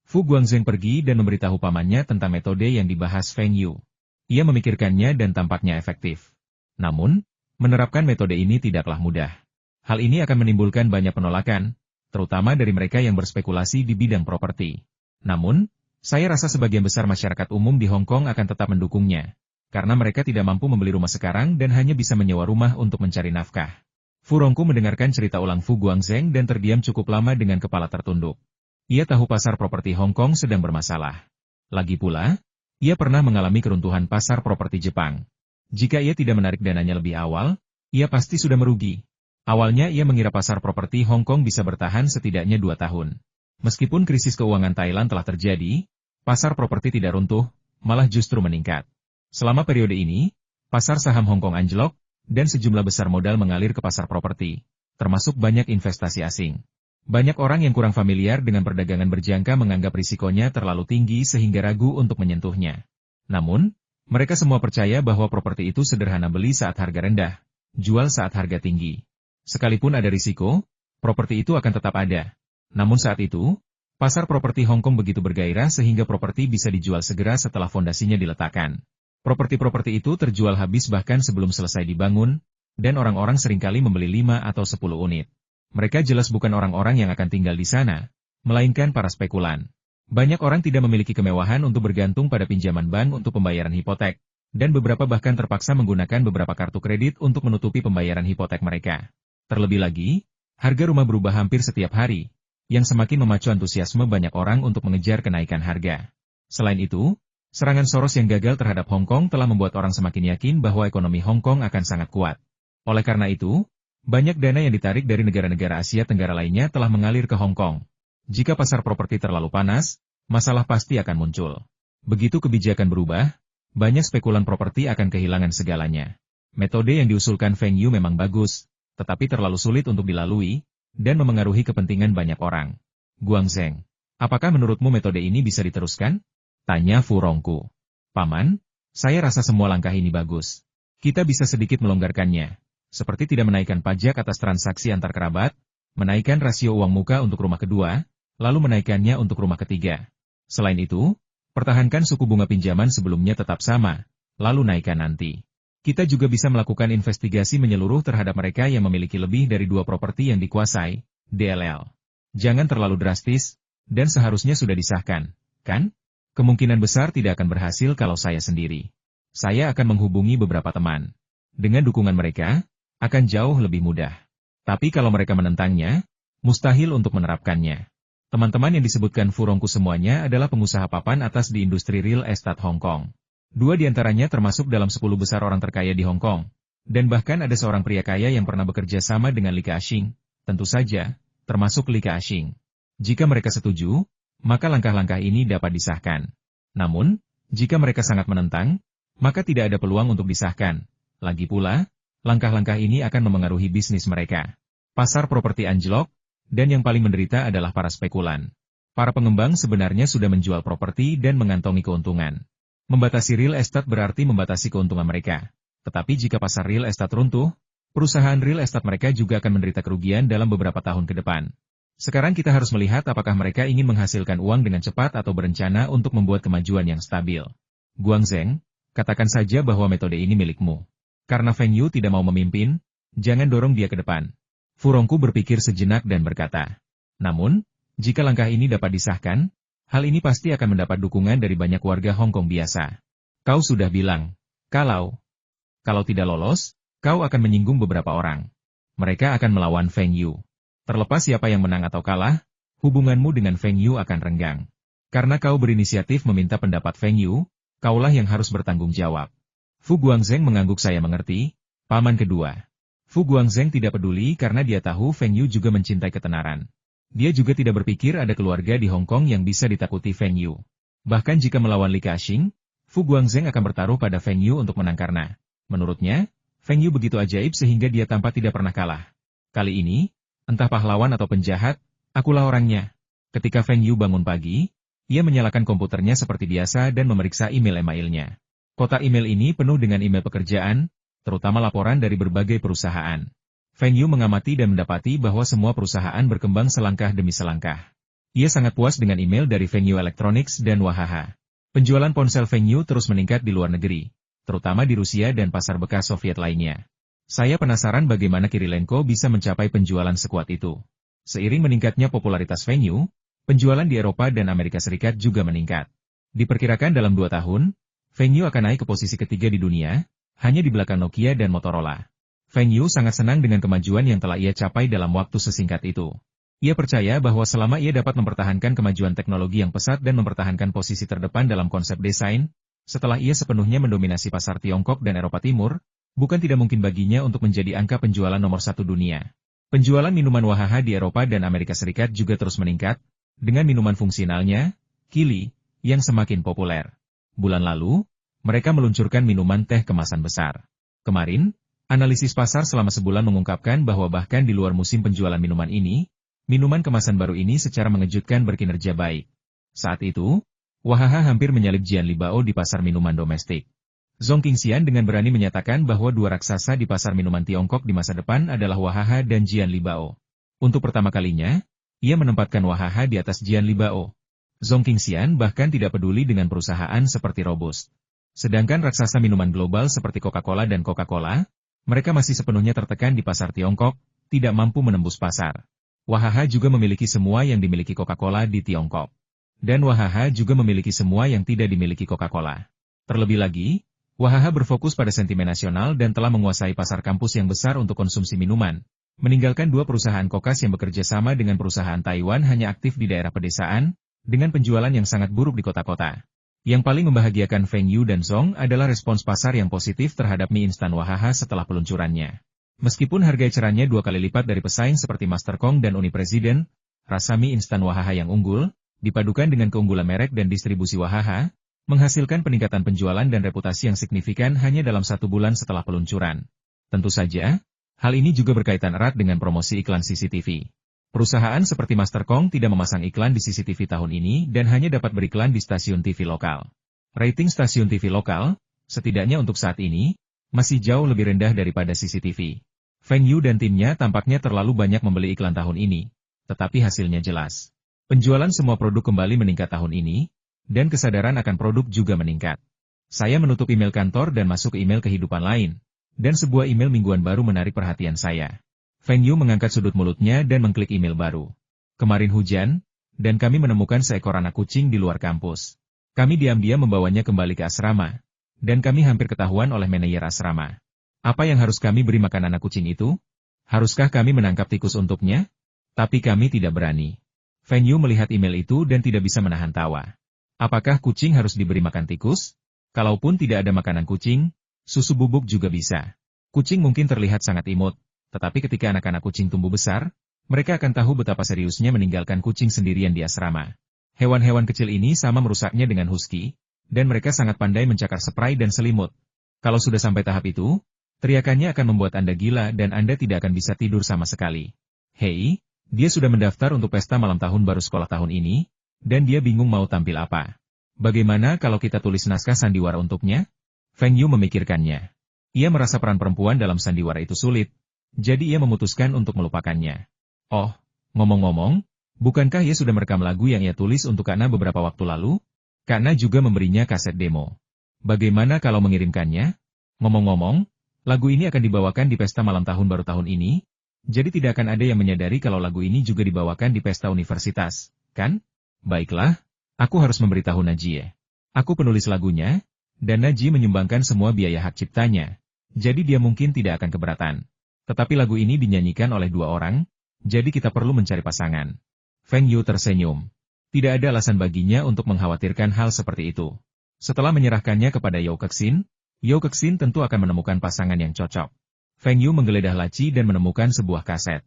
Fu Guangzheng pergi dan memberitahu pamannya tentang metode yang dibahas Feng Yu. Ia memikirkannya dan tampaknya efektif. Namun, menerapkan metode ini tidaklah mudah. Hal ini akan menimbulkan banyak penolakan, terutama dari mereka yang berspekulasi di bidang properti. Namun, saya rasa sebagian besar masyarakat umum di Hong Kong akan tetap mendukungnya, karena mereka tidak mampu membeli rumah sekarang dan hanya bisa menyewa rumah untuk mencari nafkah. Fu Rongku mendengarkan cerita ulang Fu Guangzheng dan terdiam cukup lama dengan kepala tertunduk. Ia tahu pasar properti Hong Kong sedang bermasalah. Lagi pula, ia pernah mengalami keruntuhan pasar properti Jepang. Jika ia tidak menarik dananya lebih awal, ia pasti sudah merugi. Awalnya ia mengira pasar properti Hong Kong bisa bertahan setidaknya 2 tahun. Meskipun krisis keuangan Thailand telah terjadi, pasar properti tidak runtuh, malah justru meningkat. Selama periode ini, pasar saham Hong Kong anjlok, dan sejumlah besar modal mengalir ke pasar properti, termasuk banyak investasi asing. Banyak orang yang kurang familiar dengan perdagangan berjangka menganggap risikonya terlalu tinggi sehingga ragu untuk menyentuhnya. Namun, mereka semua percaya bahwa properti itu sederhana beli saat harga rendah, jual saat harga tinggi. Sekalipun ada risiko, properti itu akan tetap ada. Namun saat itu, pasar properti Hong Kong begitu bergairah sehingga properti bisa dijual segera setelah fondasinya diletakkan. Properti-properti itu terjual habis bahkan sebelum selesai dibangun, dan orang-orang seringkali membeli 5 atau 10 unit. Mereka jelas bukan orang-orang yang akan tinggal di sana, melainkan para spekulan. Banyak orang tidak memiliki kemewahan untuk bergantung pada pinjaman bank untuk pembayaran hipotek, dan beberapa bahkan terpaksa menggunakan beberapa kartu kredit untuk menutupi pembayaran hipotek mereka. Terlebih lagi, harga rumah berubah hampir setiap hari, yang semakin memacu antusiasme banyak orang untuk mengejar kenaikan harga. Selain itu, serangan Soros yang gagal terhadap Hong Kong telah membuat orang semakin yakin bahwa ekonomi Hong Kong akan sangat kuat. Oleh karena itu, banyak dana yang ditarik dari negara-negara Asia Tenggara lainnya telah mengalir ke Hong Kong. Jika pasar properti terlalu panas, masalah pasti akan muncul. Begitu kebijakan berubah, banyak spekulan properti akan kehilangan segalanya. Metode yang diusulkan Feng Yu memang bagus, tetapi terlalu sulit untuk dilalui, dan memengaruhi kepentingan banyak orang. Guangzheng, apakah menurutmu metode ini bisa diteruskan? Tanya Fu Rongku. Paman, saya rasa semua langkah ini bagus. Kita bisa sedikit melonggarkannya, seperti tidak menaikkan pajak atas transaksi antar kerabat, menaikkan rasio uang muka untuk rumah kedua, lalu menaikkannya untuk rumah ketiga. Selain itu, pertahankan suku bunga pinjaman sebelumnya tetap sama, lalu naikkan nanti. Kita juga bisa melakukan investigasi menyeluruh terhadap mereka yang memiliki lebih dari 2 properti yang dikuasai, DLL. Jangan terlalu drastis, dan seharusnya sudah disahkan, kan? Kemungkinan besar tidak akan berhasil kalau saya sendiri. Saya akan menghubungi beberapa teman. Dengan dukungan mereka, akan jauh lebih mudah. Tapi kalau mereka menentangnya, mustahil untuk menerapkannya. Teman-teman yang disebutkan Fu Rongku semuanya adalah pengusaha papan atas di industri real estate Hong Kong. 2 diantaranya termasuk dalam 10 besar orang terkaya di Hong Kong. Dan bahkan ada seorang pria kaya yang pernah bekerja sama dengan Li Ka-shing, tentu saja, termasuk Li Ka-shing. Jika mereka setuju, maka langkah-langkah ini dapat disahkan. Namun, jika mereka sangat menentang, maka tidak ada peluang untuk disahkan. Lagi pula, langkah-langkah ini akan memengaruhi bisnis mereka. Pasar properti anjlok, dan yang paling menderita adalah para spekulan. Para pengembang sebenarnya sudah menjual properti dan mengantongi keuntungan. Membatasi real estate berarti membatasi keuntungan mereka. Tetapi jika pasar real estate runtuh, perusahaan real estate mereka juga akan menderita kerugian dalam beberapa tahun ke depan. Sekarang kita harus melihat apakah mereka ingin menghasilkan uang dengan cepat atau berencana untuk membuat kemajuan yang stabil. Guangzheng, katakan saja bahwa metode ini milikmu. Karena Feng Yu tidak mau memimpin, jangan dorong dia ke depan. Fu Rongku berpikir sejenak dan berkata, namun, jika langkah ini dapat disahkan, hal ini pasti akan mendapat dukungan dari banyak warga Hong Kong biasa. Kau sudah bilang, kalau tidak lolos, kau akan menyinggung beberapa orang. Mereka akan melawan Feng Yu. Terlepas siapa yang menang atau kalah, hubunganmu dengan Feng Yu akan renggang. Karena kau berinisiatif meminta pendapat Feng Yu, kaulah yang harus bertanggung jawab. Fu Guangzheng mengangguk saya mengerti, paman kedua. Fu Guangzheng tidak peduli karena dia tahu Feng Yu juga mencintai ketenaran. Dia juga tidak berpikir ada keluarga di Hong Kong yang bisa ditakuti Feng Yu. Bahkan jika melawan Li Ka-shing, Fu Guangzheng akan bertaruh pada Feng Yu untuk menang karena, menurutnya, Feng Yu begitu ajaib sehingga dia tampak tidak pernah kalah. Kali ini, entah pahlawan atau penjahat, akulah orangnya. Ketika Feng Yu bangun pagi, ia menyalakan komputernya seperti biasa dan memeriksa email-emailnya. Kotak email ini penuh dengan email pekerjaan, terutama laporan dari berbagai perusahaan. Feng Yu mengamati dan mendapati bahwa semua perusahaan berkembang selangkah demi selangkah. Ia sangat puas dengan email dari Feng Yu Electronics dan Wahaha. Penjualan ponsel Feng Yu terus meningkat di luar negeri, terutama di Rusia dan pasar bekas Soviet lainnya. Saya penasaran bagaimana Kirilenko bisa mencapai penjualan sekuat itu. Seiring meningkatnya popularitas Feng Yu, penjualan di Eropa dan Amerika Serikat juga meningkat. Diperkirakan dalam 2 tahun, Feng Yu akan naik ke posisi ketiga di dunia, hanya di belakang Nokia dan Motorola. Feng Yu sangat senang dengan kemajuan yang telah ia capai dalam waktu sesingkat itu. Ia percaya bahwa selama ia dapat mempertahankan kemajuan teknologi yang pesat dan mempertahankan posisi terdepan dalam konsep desain, setelah ia sepenuhnya mendominasi pasar Tiongkok dan Eropa Timur, bukan tidak mungkin baginya untuk menjadi angka penjualan nomor 1 dunia. Penjualan minuman Wahaha di Eropa dan Amerika Serikat juga terus meningkat, dengan minuman fungsionalnya, Kili, yang semakin populer. Bulan lalu, mereka meluncurkan minuman teh kemasan besar. Kemarin, analisis pasar selama sebulan mengungkapkan bahwa bahkan di luar musim penjualan minuman ini, minuman kemasan baru ini secara mengejutkan berkinerja baik. Saat itu, Wahaha hampir menyalip Jian Libao di pasar minuman domestik. Zhong Qingxian dengan berani menyatakan bahwa dua raksasa di pasar minuman Tiongkok di masa depan adalah Wahaha dan Jian Libao. Untuk pertama kalinya, ia menempatkan Wahaha di atas Jian Libao. Zhong Qingxian bahkan tidak peduli dengan perusahaan seperti Robust. Sedangkan raksasa minuman global seperti Coca-Cola dan Coca-Cola, mereka masih sepenuhnya tertekan di pasar Tiongkok, tidak mampu menembus pasar. Wahaha juga memiliki semua yang dimiliki Coca-Cola di Tiongkok. Dan Wahaha juga memiliki semua yang tidak dimiliki Coca-Cola. Terlebih lagi, Wahaha berfokus pada sentimen nasional dan telah menguasai pasar kampus yang besar untuk konsumsi minuman, meninggalkan 2 perusahaan kokas yang bekerja sama dengan perusahaan Taiwan hanya aktif di daerah pedesaan, dengan penjualan yang sangat buruk di kota-kota. Yang paling membahagiakan Feng Yu dan Zhong adalah respons pasar yang positif terhadap mie instan Wahaha setelah peluncurannya. Meskipun harga ecerannya 2 kali lipat dari pesaing seperti Master Kong dan Uni Presiden, rasa mie instan Wahaha yang unggul, dipadukan dengan keunggulan merek dan distribusi Wahaha, menghasilkan peningkatan penjualan dan reputasi yang signifikan hanya dalam 1 bulan setelah peluncuran. Tentu saja, hal ini juga berkaitan erat dengan promosi iklan CCTV. Perusahaan seperti Master Kong tidak memasang iklan di CCTV tahun ini dan hanya dapat beriklan di stasiun TV lokal. Rating stasiun TV lokal, setidaknya untuk saat ini, masih jauh lebih rendah daripada CCTV. Feng Yu dan timnya tampaknya terlalu banyak membeli iklan tahun ini, tetapi hasilnya jelas. Penjualan semua produk kembali meningkat tahun ini, dan kesadaran akan produk juga meningkat. Saya menutup email kantor dan masuk ke email kehidupan lain, dan sebuah email mingguan baru menarik perhatian saya. Feng Yu mengangkat sudut mulutnya dan mengklik email baru. Kemarin hujan, dan kami menemukan seekor anak kucing di luar kampus. Kami diam-diam membawanya kembali ke asrama, dan kami hampir ketahuan oleh manajer asrama. Apa yang harus kami beri makan anak kucing itu? Haruskah kami menangkap tikus untuknya? Tapi kami tidak berani. Feng Yu melihat email itu dan tidak bisa menahan tawa. Apakah kucing harus diberi makan tikus? Kalaupun tidak ada makanan kucing, susu bubuk juga bisa. Kucing mungkin terlihat sangat imut, tetapi ketika anak-anak kucing tumbuh besar, mereka akan tahu betapa seriusnya meninggalkan kucing sendirian di asrama. Hewan-hewan kecil ini sama merusaknya dengan husky, dan mereka sangat pandai mencakar spray dan selimut. Kalau sudah sampai tahap itu, teriakannya akan membuat Anda gila dan Anda tidak akan bisa tidur sama sekali. Hei, dia sudah mendaftar untuk pesta malam tahun baru sekolah tahun ini, dan dia bingung mau tampil apa. Bagaimana kalau kita tulis naskah sandiwara untuknya? Feng Yu memikirkannya. Ia merasa peran perempuan dalam sandiwara itu sulit, jadi ia memutuskan untuk melupakannya. Oh, ngomong-ngomong, bukankah ia sudah merekam lagu yang ia tulis untuk Kana beberapa waktu lalu? Kana juga memberinya kaset demo. Bagaimana kalau mengirimkannya? Ngomong-ngomong, lagu ini akan dibawakan di pesta malam tahun baru tahun ini, jadi tidak akan ada yang menyadari kalau lagu ini juga dibawakan di pesta universitas, kan? Baiklah, aku harus memberitahu Najie. Aku penulis lagunya, dan Najie menyumbangkan semua biaya hak ciptanya, jadi dia mungkin tidak akan keberatan. Tetapi lagu ini dinyanyikan oleh 2 orang, jadi kita perlu mencari pasangan. Feng Yu tersenyum. Tidak ada alasan baginya untuk mengkhawatirkan hal seperti itu. Setelah menyerahkannya kepada Yao Kexin, Yao Kexin tentu akan menemukan pasangan yang cocok. Feng Yu menggeledah laci dan menemukan sebuah kaset.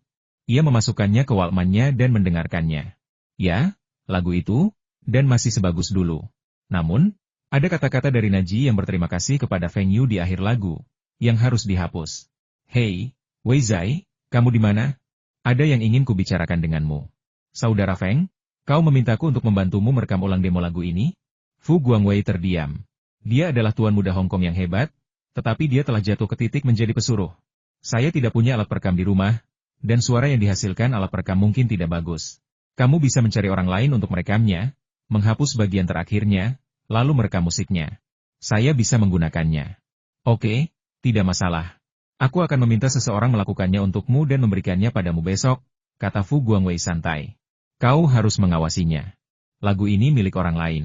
Ia memasukkannya ke Walkman-nya dan mendengarkannya. Ya, lagu itu, dan masih sebagus dulu. Namun, ada kata-kata dari Najie yang berterima kasih kepada Feng Yu di akhir lagu, yang harus dihapus. Hei, Wei Zai, kamu di mana? Ada yang ingin kubicarakan denganmu. Saudara Feng, kau memintaku untuk membantumu merekam ulang demo lagu ini? Fu Guangwei terdiam. Dia adalah tuan muda Hong Kong yang hebat, tetapi dia telah jatuh ke titik menjadi pesuruh. Saya tidak punya alat perekam di rumah, dan suara yang dihasilkan alat perekam mungkin tidak bagus. Kamu bisa mencari orang lain untuk merekamnya, menghapus bagian terakhirnya, lalu merekam musiknya. Saya bisa menggunakannya. Oke, tidak masalah. Aku akan meminta seseorang melakukannya untukmu dan memberikannya padamu besok, kata Fu Guangwei santai. Kau harus mengawasinya. Lagu ini milik orang lain.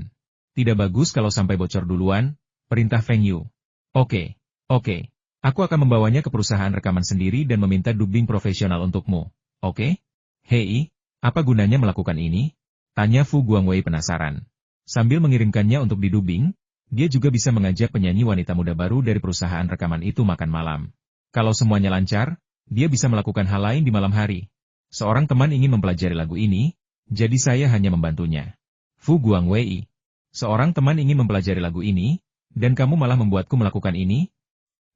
Tidak bagus kalau sampai bocor duluan, perintah Feng Yu. Oke. Aku akan membawanya ke perusahaan rekaman sendiri dan meminta dubbing profesional untukmu. Oke? Hei, apa gunanya melakukan ini? Tanya Fu Guangwei penasaran. Sambil mengirimkannya untuk didubbing, dia juga bisa mengajak penyanyi wanita muda baru dari perusahaan rekaman itu makan malam. Kalau semuanya lancar, dia bisa melakukan hal lain di malam hari. Seorang teman ingin mempelajari lagu ini, jadi saya hanya membantunya. Fu Guangwei. Seorang teman ingin mempelajari lagu ini, dan kamu malah membuatku melakukan ini?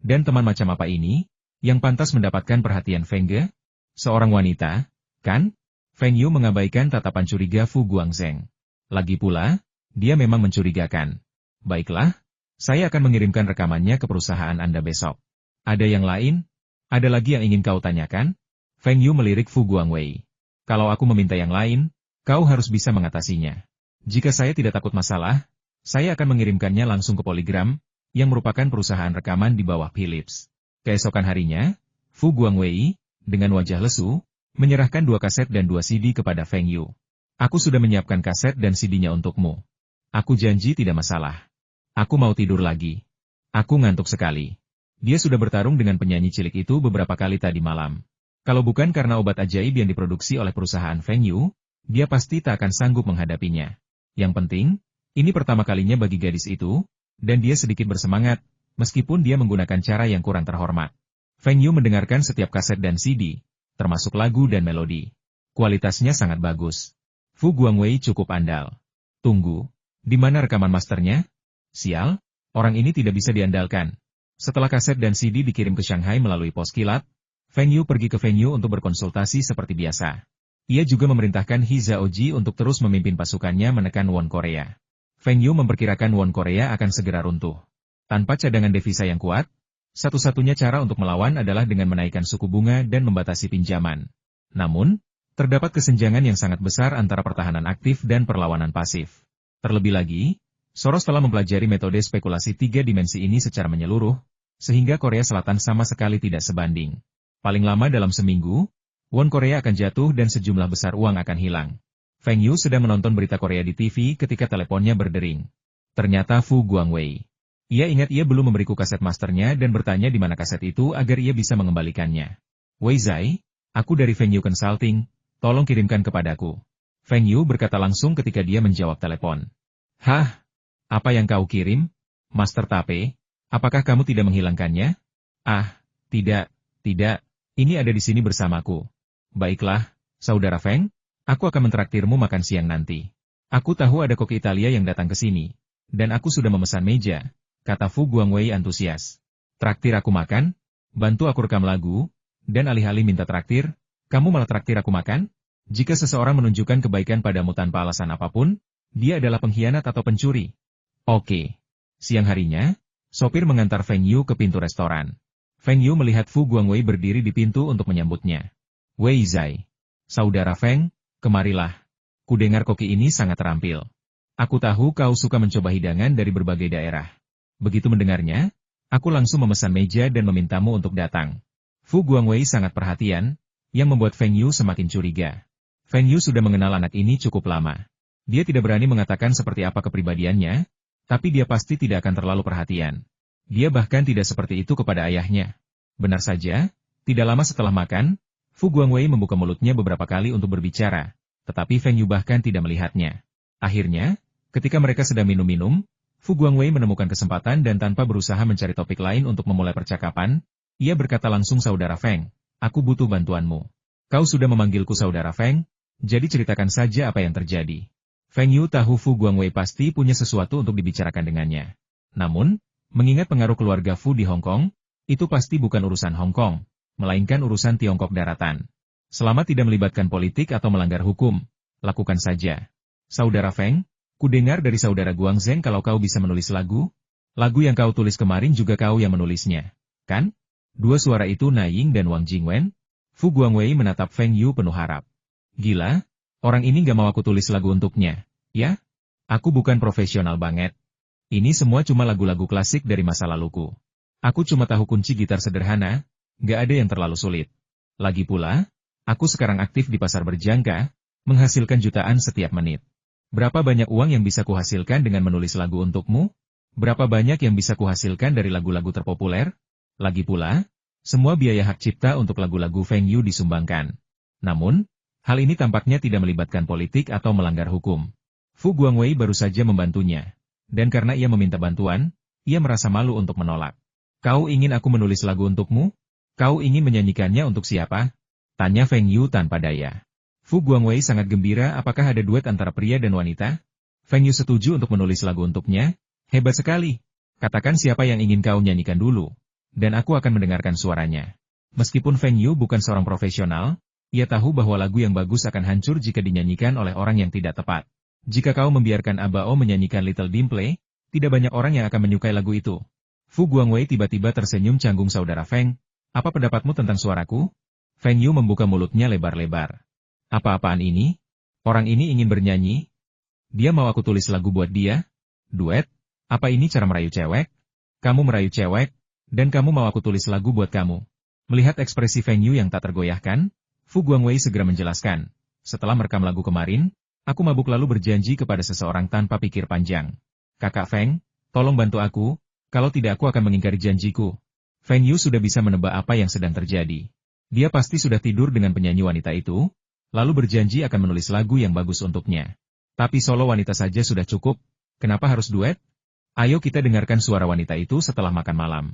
Dan teman macam apa ini, yang pantas mendapatkan perhatian Feng Ge? Seorang wanita, kan? Feng Yu mengabaikan tatapan curiga Fu Guangzheng. Lagi pula, dia memang mencurigakan. Baiklah, saya akan mengirimkan rekamannya ke perusahaan Anda besok. Ada yang lain? Ada lagi yang ingin kau tanyakan? Feng Yu melirik Fu Guangwei. Kalau aku meminta yang lain, kau harus bisa mengatasinya. Jika saya tidak takut masalah, saya akan mengirimkannya langsung ke Polygram, yang merupakan perusahaan rekaman di bawah Philips. Keesokan harinya, Fu Guangwei, dengan wajah lesu, menyerahkan 2 kaset dan 2 CD kepada Feng Yu. Aku sudah menyiapkan kaset dan CD-nya untukmu. Aku janji tidak masalah. Aku mau tidur lagi. Aku ngantuk sekali. Dia sudah bertarung dengan penyanyi cilik itu beberapa kali tadi malam. Kalau bukan karena obat ajaib yang diproduksi oleh perusahaan Feng Yu, dia pasti tak akan sanggup menghadapinya. Yang penting, ini pertama kalinya bagi gadis itu, dan dia sedikit bersemangat, meskipun dia menggunakan cara yang kurang terhormat. Feng Yu mendengarkan setiap kaset dan CD, termasuk lagu dan melodi. Kualitasnya sangat bagus. Fu Guangwei cukup andal. Tunggu, di mana rekaman masternya? Sial, orang ini tidak bisa diandalkan. Setelah kaset dan CD dikirim ke Shanghai melalui pos kilat, Feng Yu pergi ke venue untuk berkonsultasi seperti biasa. Ia juga memerintahkan He Zhaoji untuk terus memimpin pasukannya menekan won Korea. Feng Yu memperkirakan won Korea akan segera runtuh. Tanpa cadangan devisa yang kuat, satu-satunya cara untuk melawan adalah dengan menaikkan suku bunga dan membatasi pinjaman. Namun, terdapat kesenjangan yang sangat besar antara pertahanan aktif dan perlawanan pasif. Terlebih lagi, Soros telah mempelajari metode spekulasi 3 dimensi ini secara menyeluruh, sehingga Korea Selatan sama sekali tidak sebanding. Paling lama dalam seminggu, won Korea akan jatuh dan sejumlah besar uang akan hilang. Feng Yu sedang menonton berita Korea di TV ketika teleponnya berdering. Ternyata Fu Guangwei. Ia ingat ia belum memberiku kaset masternya dan bertanya di mana kaset itu agar ia bisa mengembalikannya. Wei Zai, aku dari Feng Yu Consulting, tolong kirimkan kepadaku. Feng Yu berkata langsung ketika dia menjawab telepon. Hah? Apa yang kau kirim? Master Tape, apakah kamu tidak menghilangkannya? Ah, tidak, ini ada di sini bersamaku. Baiklah, Saudara Feng, aku akan mentraktirmu makan siang nanti. Aku tahu ada koki Italia yang datang ke sini, dan aku sudah memesan meja, kata Fu Guangwei antusias. Traktir aku makan? Bantu aku rekam lagu, dan alih-alih minta traktir, kamu malah traktir aku makan? Jika seseorang menunjukkan kebaikan padamu tanpa alasan apapun, dia adalah pengkhianat atau pencuri. Oke. Siang harinya, sopir mengantar Feng Yu ke pintu restoran. Feng Yu melihat Fu Guangwei berdiri di pintu untuk menyambutnya. Wei Zai. Saudara Feng, kemarilah. Kudengar koki ini sangat terampil. Aku tahu kau suka mencoba hidangan dari berbagai daerah. Begitu mendengarnya, aku langsung memesan meja dan memintamu untuk datang. Fu Guangwei sangat perhatian, yang membuat Feng Yu semakin curiga. Feng Yu sudah mengenal anak ini cukup lama. Dia tidak berani mengatakan seperti apa kepribadiannya, tapi dia pasti tidak akan terlalu perhatian. Dia bahkan tidak seperti itu kepada ayahnya. Benar saja, tidak lama setelah makan, Fu Guangwei membuka mulutnya beberapa kali untuk berbicara, tetapi Feng Yu bahkan tidak melihatnya. Akhirnya, ketika mereka sedang minum-minum, Fu Guangwei menemukan kesempatan dan tanpa berusaha mencari topik lain untuk memulai percakapan, ia berkata langsung Saudara Feng, aku butuh bantuanmu. Kau sudah memanggilku Saudara Feng, jadi ceritakan saja apa yang terjadi. Feng Yu tahu Fu Guangwei pasti punya sesuatu untuk dibicarakan dengannya. Namun, mengingat pengaruh keluarga Fu di Hong Kong, itu pasti bukan urusan Hong Kong, melainkan urusan Tiongkok daratan. Selama tidak melibatkan politik atau melanggar hukum, lakukan saja. Saudara Feng, kudengar dari Saudara Guangzheng kalau kau bisa menulis lagu. Lagu yang kau tulis kemarin juga kau yang menulisnya, kan? Dua suara itu Na Ying dan Wang Jingwen. Fu Guangwei menatap Feng Yu penuh harap. Gila, Orang ini gak mau aku tulis lagu untuknya, ya? Aku bukan profesional banget. Ini semua cuma lagu-lagu klasik dari masa laluku. Aku cuma tahu kunci gitar sederhana, gak ada yang terlalu sulit. Lagi pula, aku sekarang aktif di pasar berjangka, menghasilkan jutaan setiap menit. Berapa banyak uang yang bisa kuhasilkan dengan menulis lagu untukmu? Berapa banyak yang bisa kuhasilkan dari lagu-lagu terpopuler? Lagi pula, semua biaya hak cipta untuk lagu-lagu Feng Yu disumbangkan. Namun, hal ini tampaknya tidak melibatkan politik atau melanggar hukum. Fu Guangwei baru saja membantunya. Dan karena ia meminta bantuan, ia merasa malu untuk menolak. Kau ingin aku menulis lagu untukmu? Kau ingin menyanyikannya untuk siapa? Tanya Feng Yu tanpa daya. Fu Guangwei sangat gembira apakah ada duet antara pria dan wanita? Feng Yu setuju untuk menulis lagu untuknya. Hebat sekali. Katakan siapa yang ingin kau nyanyikan dulu. Dan aku akan mendengarkan suaranya. Meskipun Feng Yu bukan seorang profesional, ia tahu bahwa lagu yang bagus akan hancur jika dinyanyikan oleh orang yang tidak tepat. Jika kau membiarkan Abao menyanyikan Little Dimple, tidak banyak orang yang akan menyukai lagu itu. Fu Guangwei tiba-tiba tersenyum canggung saudara Feng. Apa pendapatmu tentang suaraku? Feng Yu membuka mulutnya lebar-lebar. Apa-apaan ini? Orang ini ingin bernyanyi? Dia mau aku tulis lagu buat dia? Duet? Apa ini cara merayu cewek? Kamu merayu cewek, dan kamu mau aku tulis lagu buat kamu. Melihat ekspresi Feng Yu yang tak tergoyahkan, Fu Guangwei segera menjelaskan. Setelah merekam lagu kemarin, aku mabuk lalu berjanji kepada seseorang tanpa pikir panjang. Kakak Feng, tolong bantu aku, kalau tidak aku akan mengingkari janjiku. Feng Yu sudah bisa menebak apa yang sedang terjadi. Dia pasti sudah tidur dengan penyanyi wanita itu, lalu berjanji akan menulis lagu yang bagus untuknya. Tapi solo wanita saja sudah cukup, kenapa harus duet? Ayo kita dengarkan suara wanita itu setelah makan malam.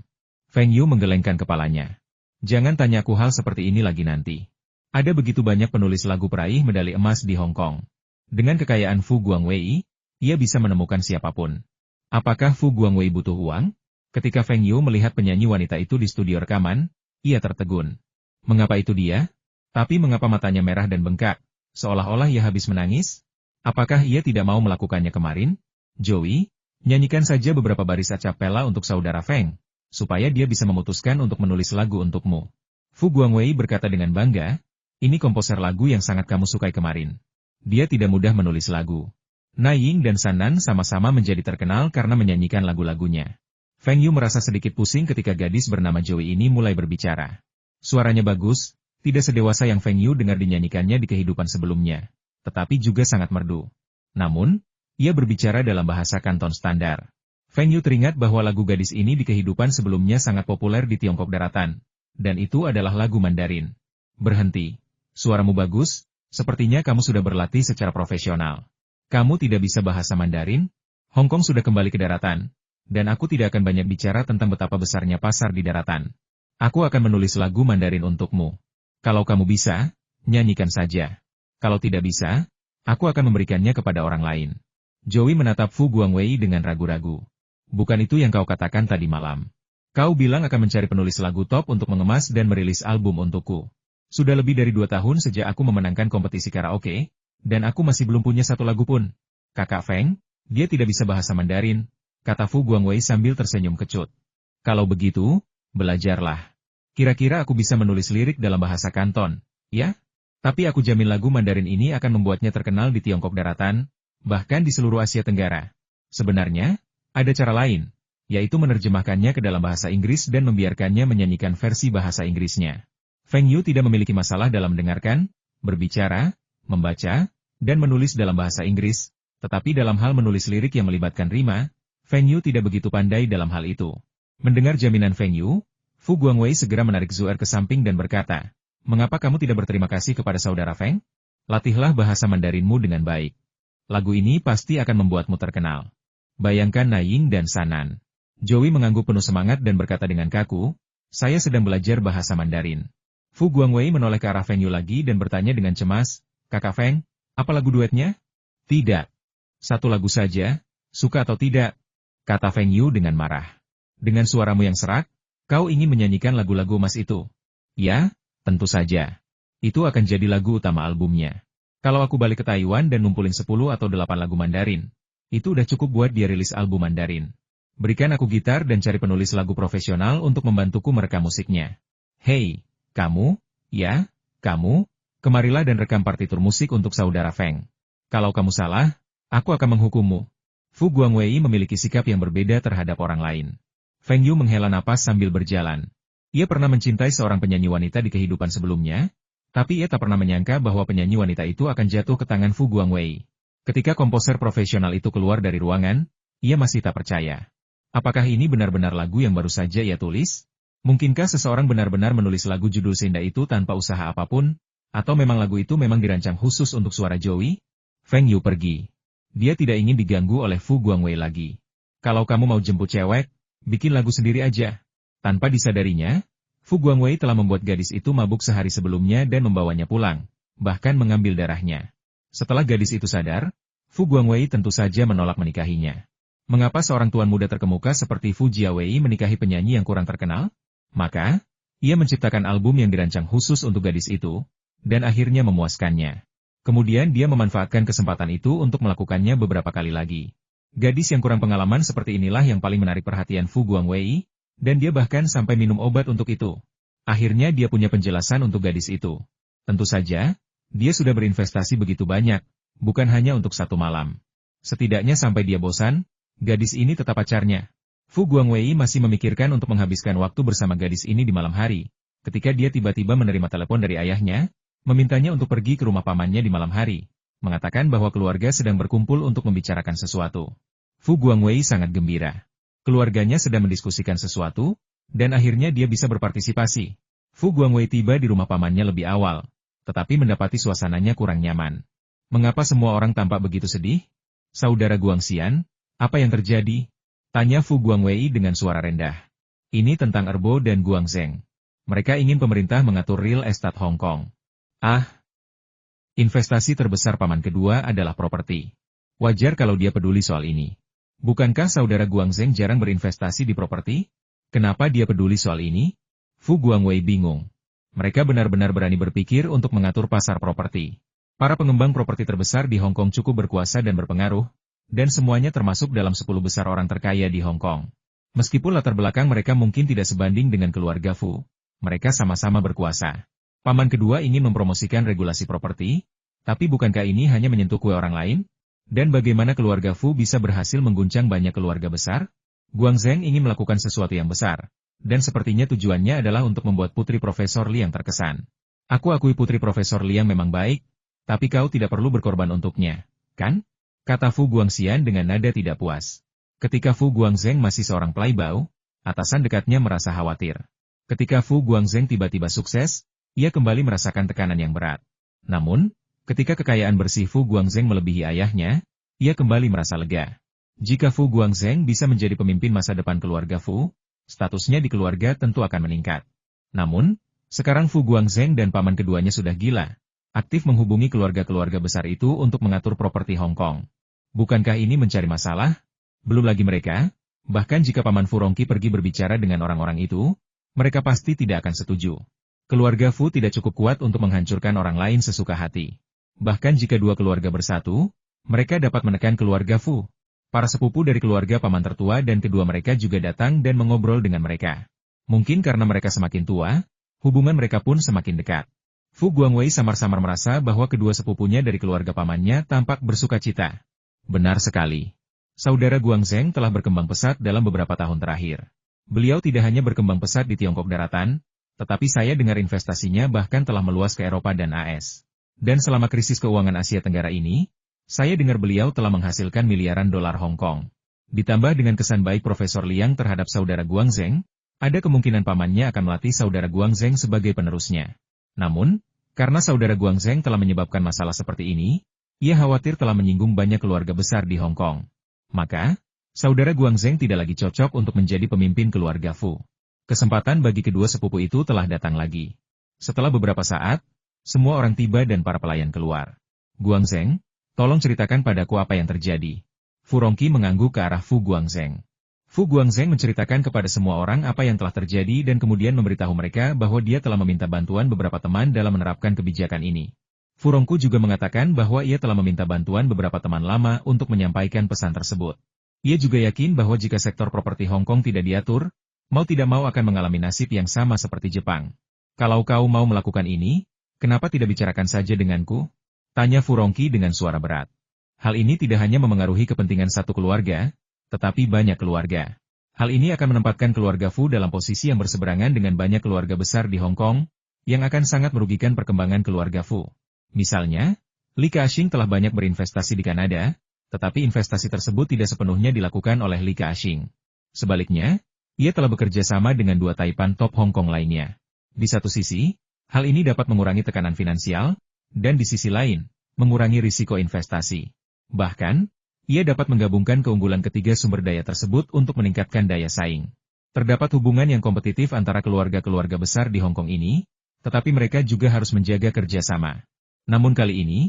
Feng Yu menggelengkan kepalanya. Jangan tanya aku hal seperti ini lagi nanti. Ada begitu banyak penulis lagu peraih medali emas di Hong Kong. Dengan kekayaan Fu Guangwei, ia bisa menemukan siapapun. Apakah Fu Guangwei butuh uang? Ketika Feng Yu melihat penyanyi wanita itu di studio rekaman, ia tertegun. Mengapa itu dia? Tapi mengapa matanya merah dan bengkak, seolah-olah ia habis menangis? Apakah ia tidak mau melakukannya kemarin? Joey, nyanyikan saja beberapa baris a cappella untuk saudara Feng, supaya dia bisa memutuskan untuk menulis lagu untukmu. Fu Guangwei berkata dengan bangga, ini komposer lagu yang sangat kamu sukai kemarin. Dia tidak mudah menulis lagu. Na Ying dan Sanan sama-sama menjadi terkenal karena menyanyikan lagu-lagunya. Feng Yu merasa sedikit pusing ketika gadis bernama Joey ini mulai berbicara. Suaranya bagus, tidak sedewasa yang Feng Yu dengar dinyanyikannya di kehidupan sebelumnya, tetapi juga sangat merdu. Namun, ia berbicara dalam bahasa Kanton standar. Feng Yu teringat bahwa lagu gadis ini di kehidupan sebelumnya sangat populer di Tiongkok daratan, dan itu adalah lagu Mandarin. Berhenti. Suaramu bagus, sepertinya kamu sudah berlatih secara profesional. Kamu tidak bisa bahasa Mandarin? Hong Kong sudah kembali ke daratan, dan aku tidak akan banyak bicara tentang betapa besarnya pasar di daratan. Aku akan menulis lagu Mandarin untukmu. Kalau kamu bisa, nyanyikan saja. Kalau tidak bisa, aku akan memberikannya kepada orang lain. Joey menatap Fu Guangwei dengan ragu-ragu. Bukan itu yang kau katakan tadi malam. Kau bilang akan mencari penulis lagu top untuk mengemas dan merilis album untukku. Sudah lebih dari 2 tahun sejak aku memenangkan kompetisi karaoke, dan aku masih belum punya satu lagu pun. Kakak Feng, dia tidak bisa bahasa Mandarin, kata Fu Guangwei sambil tersenyum kecut. Kalau begitu, belajarlah. Kira-kira aku bisa menulis lirik dalam bahasa Kanton, ya? Tapi aku jamin lagu Mandarin ini akan membuatnya terkenal di Tiongkok daratan, bahkan di seluruh Asia Tenggara. Sebenarnya, ada cara lain, yaitu menerjemahkannya ke dalam bahasa Inggris dan membiarkannya menyanyikan versi bahasa Inggrisnya. Feng Yu tidak memiliki masalah dalam mendengarkan, berbicara, membaca, dan menulis dalam bahasa Inggris, tetapi dalam hal menulis lirik yang melibatkan rima, Feng Yu tidak begitu pandai dalam hal itu. Mendengar jaminan Feng Yu, Fu Guangwei segera menarik Zuer ke samping dan berkata, mengapa kamu tidak berterima kasih kepada saudara Feng? Latihlah bahasa Mandarinmu dengan baik. Lagu ini pasti akan membuatmu terkenal. Bayangkan Na Ying dan Sanan. Joey mengangguk penuh semangat dan berkata dengan kaku, saya sedang belajar bahasa Mandarin. Fu Guangwei menoleh ke arah Feng Yu lagi dan bertanya dengan cemas, Kakak Feng, apa lagu duetnya? Tidak. Satu lagu saja, suka atau tidak? Kata Feng Yu dengan marah. Dengan suaramu yang serak, kau ingin menyanyikan lagu-lagu emas itu? Ya, tentu saja. Itu akan jadi lagu utama albumnya. Kalau aku balik ke Taiwan dan ngumpulin 10 atau 8 lagu Mandarin, itu udah cukup buat dia rilis album Mandarin. Berikan aku gitar dan cari penulis lagu profesional untuk membantuku merekam musiknya. Hei, kamu, ya, kamu, Kemarilah dan rekam partitur musik untuk saudara Feng. Kalau kamu salah, aku akan menghukummu. Fu Guangwei memiliki sikap yang berbeda terhadap orang lain. Feng Yu menghela napas sambil berjalan. Ia pernah mencintai seorang penyanyi wanita di kehidupan sebelumnya, tapi ia tak pernah menyangka bahwa penyanyi wanita itu akan jatuh ke tangan Fu Guangwei. Ketika komposer profesional itu keluar dari ruangan, ia masih tak percaya. Apakah ini benar-benar lagu yang baru saja ia tulis? Mungkinkah seseorang benar-benar menulis lagu judul seindah itu tanpa usaha apapun? Atau memang lagu itu memang dirancang khusus untuk suara Joey? Feng Yu pergi. Dia tidak ingin diganggu oleh Fu Guangwei lagi. Kalau kamu mau jemput cewek, bikin lagu sendiri aja. Tanpa disadarinya, Fu Guangwei telah membuat gadis itu mabuk sehari sebelumnya dan membawanya pulang, bahkan mengambil darahnya. Setelah gadis itu sadar, Fu Guangwei tentu saja menolak menikahinya. Mengapa seorang tuan muda terkemuka seperti Fu Jiawei menikahi penyanyi yang kurang terkenal? Maka, ia menciptakan album yang dirancang khusus untuk gadis itu, dan akhirnya memuaskannya. Kemudian dia memanfaatkan kesempatan itu untuk melakukannya beberapa kali lagi. Gadis yang kurang pengalaman seperti inilah yang paling menarik perhatian Fu Guangwei, dan dia bahkan sampai minum obat untuk itu. Akhirnya dia punya penjelasan untuk gadis itu. Tentu saja, dia sudah berinvestasi begitu banyak, bukan hanya untuk satu malam. Setidaknya sampai dia bosan, gadis ini tetap pacarnya. Fu Guangwei masih memikirkan untuk menghabiskan waktu bersama gadis ini di malam hari, ketika dia tiba-tiba menerima telepon dari ayahnya, memintanya untuk pergi ke rumah pamannya di malam hari, mengatakan bahwa keluarga sedang berkumpul untuk membicarakan sesuatu. Fu Guangwei sangat gembira. Keluarganya sedang mendiskusikan sesuatu, dan akhirnya dia bisa berpartisipasi. Fu Guangwei tiba di rumah pamannya lebih awal, tetapi mendapati suasananya kurang nyaman. Mengapa semua orang tampak begitu sedih? Saudara Guangxian, apa yang terjadi? Tanya Fu Guangwei dengan suara rendah. Ini tentang Erbo dan Guangzheng. Mereka ingin pemerintah mengatur real estate Hong Kong. Ah, investasi terbesar paman kedua adalah properti. Wajar kalau dia peduli soal ini. Bukankah saudara Guangzheng jarang berinvestasi di properti? Kenapa dia peduli soal ini? Fu Guangwei bingung. Mereka benar-benar berani berpikir untuk mengatur pasar properti. Para pengembang properti terbesar di Hong Kong cukup berkuasa dan berpengaruh, dan semuanya termasuk dalam 10 besar orang terkaya di Hong Kong. Meskipun latar belakang mereka mungkin tidak sebanding dengan keluarga Fu, mereka sama-sama berkuasa. Paman kedua ingin mempromosikan regulasi properti, tapi bukankah ini hanya menyentuh kue orang lain? Dan bagaimana keluarga Fu bisa berhasil mengguncang banyak keluarga besar? Guangzheng ingin melakukan sesuatu yang besar, dan sepertinya tujuannya adalah untuk membuat putri Profesor Liang terkesan. Aku akui putri Profesor Liang memang baik, tapi kau tidak perlu berkorban untuknya, kan? Kata Fu Guangxian dengan nada tidak puas. Ketika Fu Guangzheng masih seorang playboy, atasan dekatnya merasa khawatir. Ketika Fu Guangzheng tiba-tiba sukses, ia kembali merasakan tekanan yang berat. Namun, ketika kekayaan bersih Fu Guangzheng melebihi ayahnya, ia kembali merasa lega. Jika Fu Guangzheng bisa menjadi pemimpin masa depan keluarga Fu, statusnya di keluarga tentu akan meningkat. Namun, sekarang Fu Guangzheng dan paman keduanya sudah gila, aktif menghubungi keluarga-keluarga besar itu untuk mengatur properti Hong Kong. Bukankah ini mencari masalah? Belum lagi mereka, bahkan jika paman Fu Rongqi pergi berbicara dengan orang-orang itu, mereka pasti tidak akan setuju. Keluarga Fu tidak cukup kuat untuk menghancurkan orang lain sesuka hati. Bahkan jika dua keluarga bersatu, mereka dapat menekan keluarga Fu. Para sepupu dari keluarga paman tertua dan kedua mereka juga datang dan mengobrol dengan mereka. Mungkin karena mereka semakin tua, hubungan mereka pun semakin dekat. Fu Guangwei samar-samar merasa bahwa kedua sepupunya dari keluarga pamannya tampak bersukacita. Benar sekali. Saudara Guangzheng telah berkembang pesat dalam beberapa tahun terakhir. Beliau tidak hanya berkembang pesat di Tiongkok daratan, tetapi saya dengar investasinya bahkan telah meluas ke Eropa dan AS. Dan selama krisis keuangan Asia Tenggara ini, saya dengar beliau telah menghasilkan miliaran dolar Hong Kong. Ditambah dengan kesan baik Profesor Liang terhadap saudara Guangzheng, ada kemungkinan pamannya akan melatih saudara Guangzheng sebagai penerusnya. Namun, karena saudara Guangzheng telah menyebabkan masalah seperti ini, ia khawatir telah menyinggung banyak keluarga besar di Hong Kong. Maka, saudara Guangzheng tidak lagi cocok untuk menjadi pemimpin keluarga Fu. Kesempatan bagi kedua sepupu itu telah datang lagi. Setelah beberapa saat, semua orang tiba dan para pelayan keluar. Guangzheng, tolong ceritakan padaku apa yang terjadi. Fu Rongqi mengangguk ke arah Fu Guangzheng. Fu Guangzheng menceritakan kepada semua orang apa yang telah terjadi dan kemudian memberitahu mereka bahwa dia telah meminta bantuan beberapa teman dalam menerapkan kebijakan ini. Fu Rongqi juga mengatakan bahwa ia telah meminta bantuan beberapa teman lama untuk menyampaikan pesan tersebut. Ia juga yakin bahwa jika sektor properti Hong Kong tidak diatur, mau tidak mau akan mengalami nasib yang sama seperti Jepang. Kalau kau mau melakukan ini, Kenapa tidak bicarakan saja denganku? Tanya Fu Rongqi dengan suara berat. Hal ini tidak hanya memengaruhi kepentingan satu keluarga, tetapi banyak keluarga. Hal ini akan menempatkan keluarga Fu dalam posisi yang berseberangan dengan banyak keluarga besar di Hong Kong, yang akan sangat merugikan perkembangan keluarga Fu. Misalnya, Li Ka-shing telah banyak berinvestasi di Kanada, tetapi investasi tersebut tidak sepenuhnya dilakukan oleh Li Ka-shing. Sebaliknya, ia telah bekerja sama dengan dua taipan top Hong Kong lainnya. Di satu sisi, hal ini dapat mengurangi tekanan finansial, dan di sisi lain, mengurangi risiko investasi. Bahkan, ia dapat menggabungkan keunggulan ketiga sumber daya tersebut untuk meningkatkan daya saing. Terdapat hubungan yang kompetitif antara keluarga-keluarga besar di Hong Kong ini, tetapi mereka juga harus menjaga kerjasama. Namun kali ini,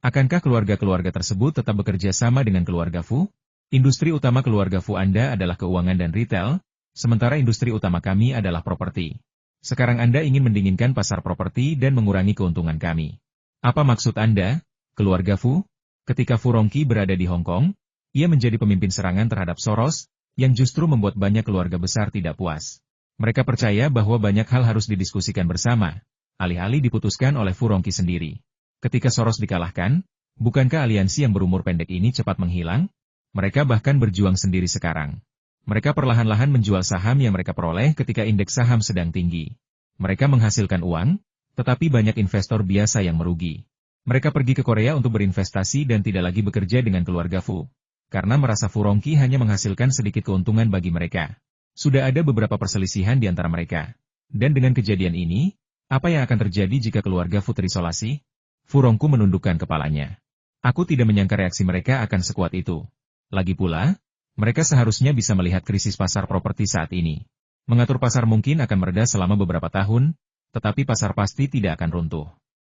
akankah keluarga-keluarga tersebut tetap bekerja sama dengan keluarga Fu? Industri utama keluarga Fu Anda adalah keuangan dan retail, sementara industri utama kami adalah properti. Sekarang Anda ingin mendinginkan pasar properti dan mengurangi keuntungan kami. Apa maksud Anda, keluarga Fu? Ketika Fu Rongqi berada di Hong Kong, ia menjadi pemimpin serangan terhadap Soros, yang justru membuat banyak keluarga besar tidak puas. Mereka percaya bahwa banyak hal harus didiskusikan bersama, alih-alih diputuskan oleh Fu Rongqi sendiri. Ketika Soros dikalahkan, bukankah aliansi yang berumur pendek ini cepat menghilang? Mereka bahkan berjuang sendiri sekarang. Mereka perlahan-lahan menjual saham yang mereka peroleh ketika indeks saham sedang tinggi. Mereka menghasilkan uang, tetapi banyak investor biasa yang merugi. Mereka pergi ke Korea untuk berinvestasi dan tidak lagi bekerja dengan keluarga Fu. Karena merasa Fu Rongqi hanya menghasilkan sedikit keuntungan bagi mereka. Sudah ada beberapa perselisihan di antara mereka. Dan dengan kejadian ini, apa yang akan terjadi jika keluarga Fu terisolasi? Fu Rongqi menundukkan kepalanya. Aku tidak menyangka reaksi mereka akan sekuat itu. Lagi pula, mereka seharusnya bisa melihat krisis pasar properti saat ini. Mengatur pasar mungkin akan mereda selama beberapa tahun, tetapi pasar pasti tidak akan runtuh.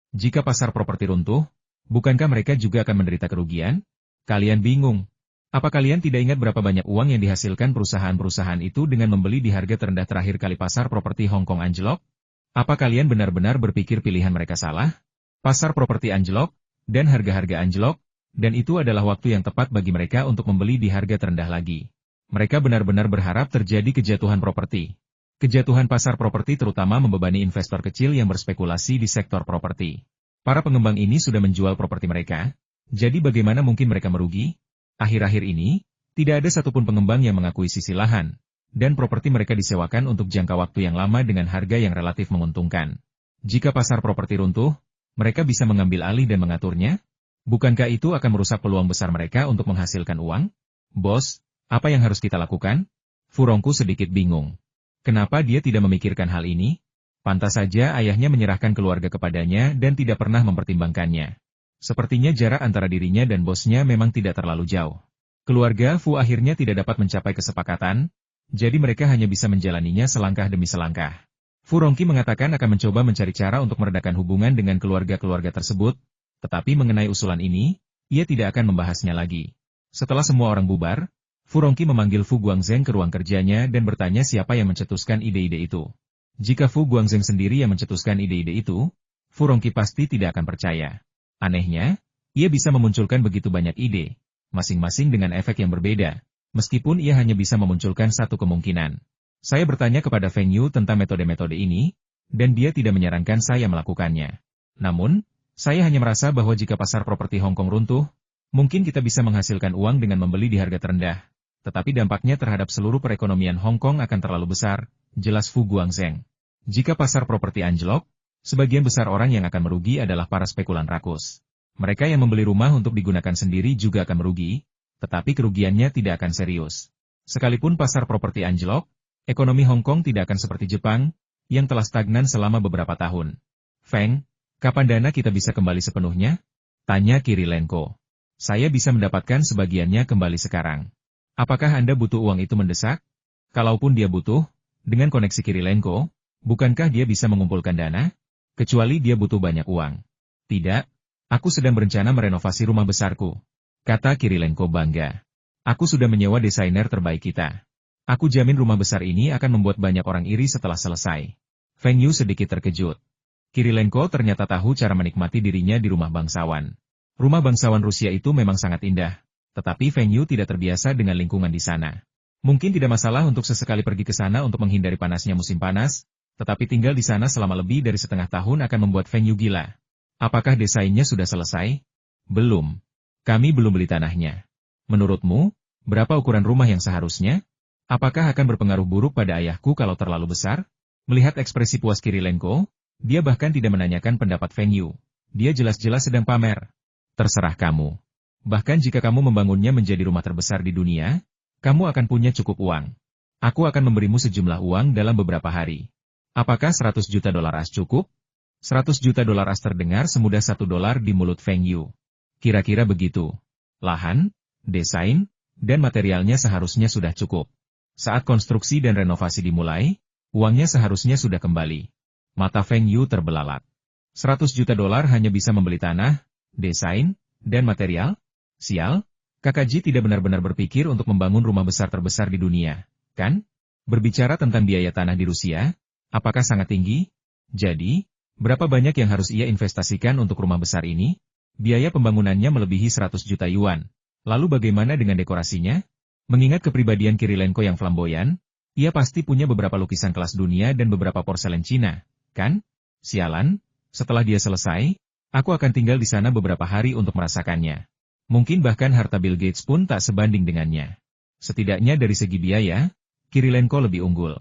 Jika pasar properti runtuh, bukankah mereka juga akan menderita kerugian? Kalian bingung. Apa kalian tidak ingat berapa banyak uang yang dihasilkan perusahaan-perusahaan itu dengan membeli di harga terendah terakhir kali pasar properti Hong Kong anjlok? Apa kalian benar-benar berpikir pilihan mereka salah? Pasar properti anjlok, dan harga-harga anjlok, dan itu adalah waktu yang tepat bagi mereka untuk membeli di harga terendah lagi. Mereka benar-benar berharap terjadi kejatuhan properti. Kejatuhan pasar properti terutama membebani investor kecil yang berspekulasi di sektor properti. Para pengembang ini sudah menjual properti mereka, jadi bagaimana mungkin mereka merugi? Akhir-akhir ini, tidak ada satupun pengembang yang mengakuisisi lahan, dan properti mereka disewakan untuk jangka waktu yang lama dengan harga yang relatif menguntungkan. Jika pasar properti runtuh, mereka bisa mengambil alih dan mengaturnya? Bukankah itu akan merusak peluang besar mereka untuk menghasilkan uang? Bos, apa yang harus kita lakukan? Fu Rongqi sedikit bingung. Kenapa dia tidak memikirkan hal ini? Pantas saja ayahnya menyerahkan keluarga kepadanya dan tidak pernah mempertimbangkannya. Sepertinya jarak antara dirinya dan bosnya memang tidak terlalu jauh. Keluarga Fu akhirnya tidak dapat mencapai kesepakatan, jadi mereka hanya bisa menjalaninya selangkah demi selangkah. Fu Rongqi mengatakan akan mencoba mencari cara untuk meredakan hubungan dengan keluarga-keluarga tersebut, tetapi mengenai usulan ini, ia tidak akan membahasnya lagi. Setelah semua orang bubar, Fu Rongqi memanggil Fu Guangzheng ke ruang kerjanya dan bertanya siapa yang mencetuskan ide-ide itu. Jika Fu Guangzheng sendiri yang mencetuskan ide-ide itu, Fu Rongqi pasti tidak akan percaya. Anehnya, ia bisa memunculkan begitu banyak ide, masing-masing dengan efek yang berbeda, meskipun ia hanya bisa memunculkan satu kemungkinan. Saya bertanya kepada Feng Yu tentang metode-metode ini, dan dia tidak menyarankan saya melakukannya. Namun, saya hanya merasa bahwa jika pasar properti Hong Kong runtuh, mungkin kita bisa menghasilkan uang dengan membeli di harga terendah. Tetapi dampaknya terhadap seluruh perekonomian Hong Kong akan terlalu besar, jelas Fu Guangzheng. Jika pasar properti anjlok, sebagian besar orang yang akan merugi adalah para spekulan rakus. Mereka yang membeli rumah untuk digunakan sendiri juga akan merugi, tetapi kerugiannya tidak akan serius. Sekalipun pasar properti anjlok, ekonomi Hong Kong tidak akan seperti Jepang, yang telah stagnan selama beberapa tahun. Feng, kapan dana kita bisa kembali sepenuhnya? Tanya Kirilenko. Saya bisa mendapatkan sebagiannya kembali sekarang. Apakah Anda butuh uang itu mendesak? Kalaupun dia butuh, dengan koneksi Kirilenko, bukankah dia bisa mengumpulkan dana? Kecuali dia butuh banyak uang. Tidak, aku sedang berencana merenovasi rumah besarku. Kata Kirilenko bangga. Aku sudah menyewa desainer terbaik kita. Aku jamin rumah besar ini akan membuat banyak orang iri setelah selesai. Feng Yu sedikit terkejut. Kirilenko ternyata tahu cara menikmati dirinya di rumah bangsawan. Rumah bangsawan Rusia itu memang sangat indah. Tetapi Feng Yu tidak terbiasa dengan lingkungan di sana. Mungkin tidak masalah untuk sesekali pergi ke sana untuk menghindari panasnya musim panas, Tetapi tinggal di sana selama lebih dari setengah tahun akan membuat Feng Yu gila. Apakah desainnya sudah selesai? Belum. Kami belum beli tanahnya. Menurutmu, berapa ukuran rumah yang seharusnya? Apakah akan berpengaruh buruk pada ayahku kalau terlalu besar? Melihat ekspresi puas Kirilenko, dia bahkan tidak menanyakan pendapat Feng Yu. Dia jelas-jelas sedang pamer. Terserah kamu. Bahkan jika kamu membangunnya menjadi rumah terbesar di dunia, kamu akan punya cukup uang. Aku akan memberimu sejumlah uang dalam beberapa hari. Apakah 100 juta dolar as cukup? 100 juta dolar as terdengar semudah $1 di mulut Feng Yu. Kira-kira begitu. Lahan, desain, dan materialnya seharusnya sudah cukup. Saat konstruksi dan renovasi dimulai, uangnya seharusnya sudah kembali. Mata Feng Yu terbelalak. 100 juta dolar hanya bisa membeli tanah, desain, dan material? Sial, Kakak Ji tidak benar-benar berpikir untuk membangun rumah besar terbesar di dunia, kan? Berbicara tentang biaya tanah di Rusia, apakah sangat tinggi? Jadi, berapa banyak yang harus ia investasikan untuk rumah besar ini? Biaya pembangunannya melebihi 100 juta yuan. Lalu bagaimana dengan dekorasinya? Mengingat kepribadian Kirilenko yang flamboyan, ia pasti punya beberapa lukisan kelas dunia dan beberapa porselen Cina, kan? Sialan, setelah dia selesai, aku akan tinggal di sana beberapa hari untuk merasakannya. Mungkin bahkan harta Bill Gates pun tak sebanding dengannya. Setidaknya dari segi biaya, Kirilenko lebih unggul.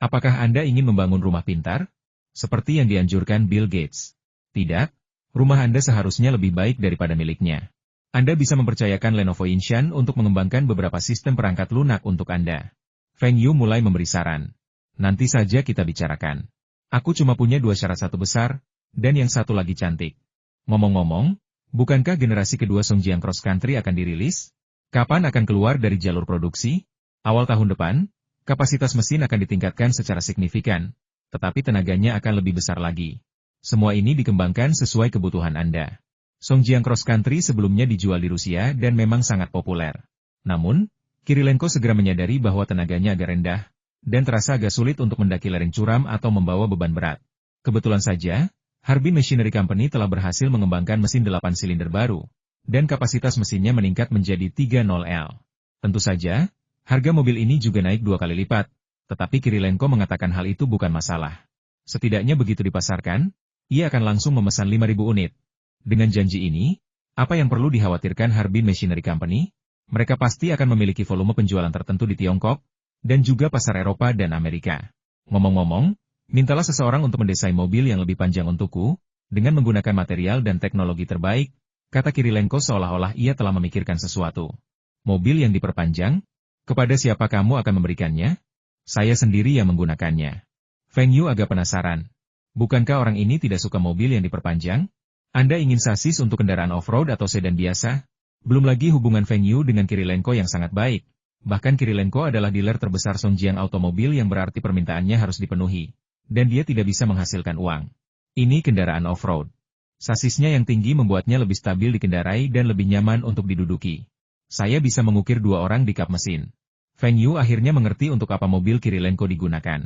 Apakah Anda ingin membangun rumah pintar? Seperti yang dianjurkan Bill Gates. Tidak, rumah Anda seharusnya lebih baik daripada miliknya. Anda bisa mempercayakan Lenovo Inshan untuk mengembangkan beberapa sistem perangkat lunak untuk Anda. Feng Yu mulai memberi saran. Nanti saja kita bicarakan. Aku cuma punya 2 syarat, satu besar, dan yang satu lagi cantik. Ngomong-ngomong, bukankah generasi kedua Songjiang Cross Country akan dirilis? Kapan akan keluar dari jalur produksi? Awal tahun depan, kapasitas mesin akan ditingkatkan secara signifikan, tetapi tenaganya akan lebih besar lagi. Semua ini dikembangkan sesuai kebutuhan Anda. Songjiang Cross Country sebelumnya dijual di Rusia dan memang sangat populer. Namun, Kirilenko segera menyadari bahwa tenaganya agak rendah, dan terasa agak sulit untuk mendaki lereng curam atau membawa beban berat. Kebetulan saja, Harbin Machinery Company telah berhasil mengembangkan mesin 8 silinder baru, dan kapasitas mesinnya meningkat menjadi 30L. Tentu saja, harga mobil ini juga naik 2 kali lipat, tetapi Kirilenko mengatakan hal itu bukan masalah. Setidaknya begitu dipasarkan, ia akan langsung memesan 5.000 unit. Dengan janji ini, apa yang perlu dikhawatirkan Harbin Machinery Company? Mereka pasti akan memiliki volume penjualan tertentu di Tiongkok, dan juga pasar Eropa dan Amerika. Ngomong-ngomong, mintalah seseorang untuk mendesain mobil yang lebih panjang untukku, dengan menggunakan material dan teknologi terbaik, kata Kirilenko seolah-olah ia telah memikirkan sesuatu. Mobil yang diperpanjang? Kepada siapa kamu akan memberikannya? Saya sendiri yang menggunakannya. Feng Yu agak penasaran. Bukankah orang ini tidak suka mobil yang diperpanjang? Anda ingin sasis untuk kendaraan off-road atau sedan biasa? Belum lagi hubungan Feng Yu dengan Kirilenko yang sangat baik. Bahkan Kirilenko adalah dealer terbesar Songjiang Automobil yang berarti permintaannya harus dipenuhi. Dan dia tidak bisa menghasilkan uang. Ini kendaraan off-road. Sasisnya yang tinggi membuatnya lebih stabil dikendarai dan lebih nyaman untuk diduduki. Saya bisa mengukir 2 orang di kap mesin. Feng Yu akhirnya mengerti untuk apa mobil Kirilenko digunakan.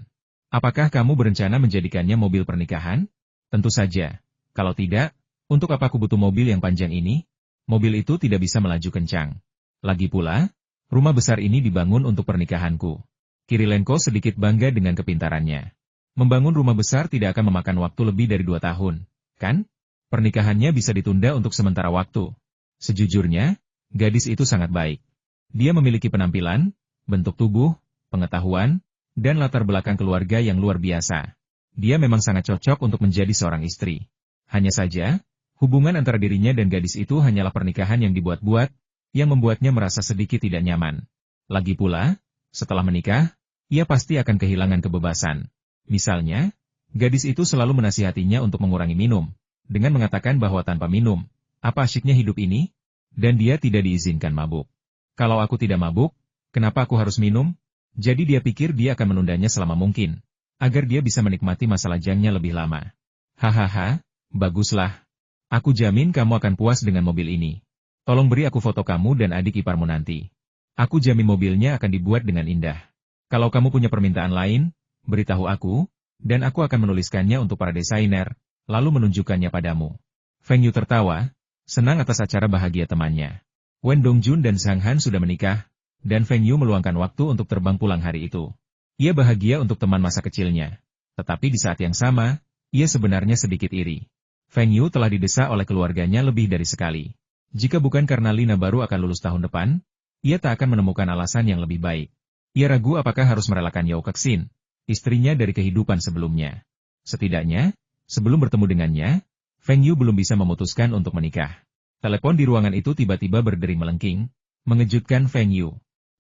Apakah kamu berencana menjadikannya mobil pernikahan? Tentu saja. Kalau tidak, untuk apa aku butuh mobil yang panjang ini? Mobil itu tidak bisa melaju kencang. Lagi pula, rumah besar ini dibangun untuk pernikahanku. Kirilenko sedikit bangga dengan kepintarannya. Membangun rumah besar tidak akan memakan waktu lebih dari 2 tahun, kan? Pernikahannya bisa ditunda untuk sementara waktu. Sejujurnya, gadis itu sangat baik. Dia memiliki penampilan, bentuk tubuh, pengetahuan, dan latar belakang keluarga yang luar biasa. Dia memang sangat cocok untuk menjadi seorang istri. Hanya saja, hubungan antara dirinya dan gadis itu hanyalah pernikahan yang dibuat-buat, yang membuatnya merasa sedikit tidak nyaman. Lagi pula, setelah menikah, ia pasti akan kehilangan kebebasan. Misalnya, gadis itu selalu menasihatinya untuk mengurangi minum, dengan mengatakan bahwa tanpa minum, apa asyiknya hidup ini? Dan dia tidak diizinkan mabuk. Kalau aku tidak mabuk, kenapa aku harus minum? Jadi dia pikir dia akan menundanya selama mungkin, agar dia bisa menikmati masa lajangnya lebih lama. Hahaha, baguslah. Aku jamin kamu akan puas dengan mobil ini. Tolong beri aku foto kamu dan adik iparmu nanti. Aku jamin mobilnya akan dibuat dengan indah. Kalau kamu punya permintaan lain, beritahu aku, dan aku akan menuliskannya untuk para desainer, lalu menunjukkannya padamu. Feng Yu tertawa, senang atas acara bahagia temannya. Wen Dongjun dan Zhang Han sudah menikah, dan Feng Yu meluangkan waktu untuk terbang pulang hari itu. Ia bahagia untuk teman masa kecilnya. Tetapi di saat yang sama, ia sebenarnya sedikit iri. Feng Yu telah didesak oleh keluarganya lebih dari sekali. Jika bukan karena Lina baru akan lulus tahun depan, ia tak akan menemukan alasan yang lebih baik. Ia ragu apakah harus merelakan Yao Kexin, istrinya dari kehidupan sebelumnya. Setidaknya, sebelum bertemu dengannya, Feng Yu belum bisa memutuskan untuk menikah. Telepon di ruangan itu tiba-tiba berdering melengking, mengejutkan Feng Yu.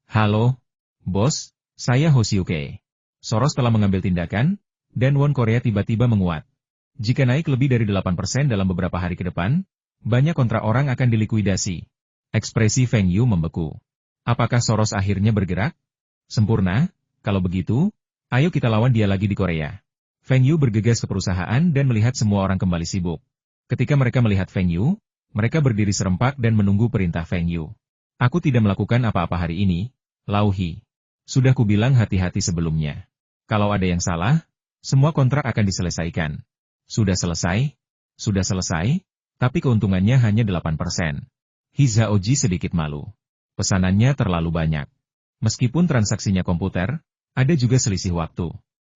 Halo, bos, saya Ho Xiuke. Soros telah mengambil tindakan, dan won Korea tiba-tiba menguat. Jika naik lebih dari 8% dalam beberapa hari ke depan, banyak kontrak orang akan dilikuidasi. Ekspresi Feng Yu membeku. Apakah Soros akhirnya bergerak? Sempurna, kalau begitu, ayo kita lawan dia lagi di Korea. Feng Yu bergegas ke perusahaan dan melihat semua orang kembali sibuk. Ketika mereka melihat Feng Yu, mereka berdiri serempak dan menunggu perintah Feng Yu. Aku tidak melakukan apa-apa hari ini, Lau Hi. Sudah kubilang hati-hati sebelumnya. Kalau ada yang salah, semua kontrak akan diselesaikan. Sudah selesai, tapi keuntungannya hanya 8%. Hi Zhaoji sedikit malu. Pesanannya terlalu banyak. Meskipun transaksinya komputer, ada juga selisih waktu.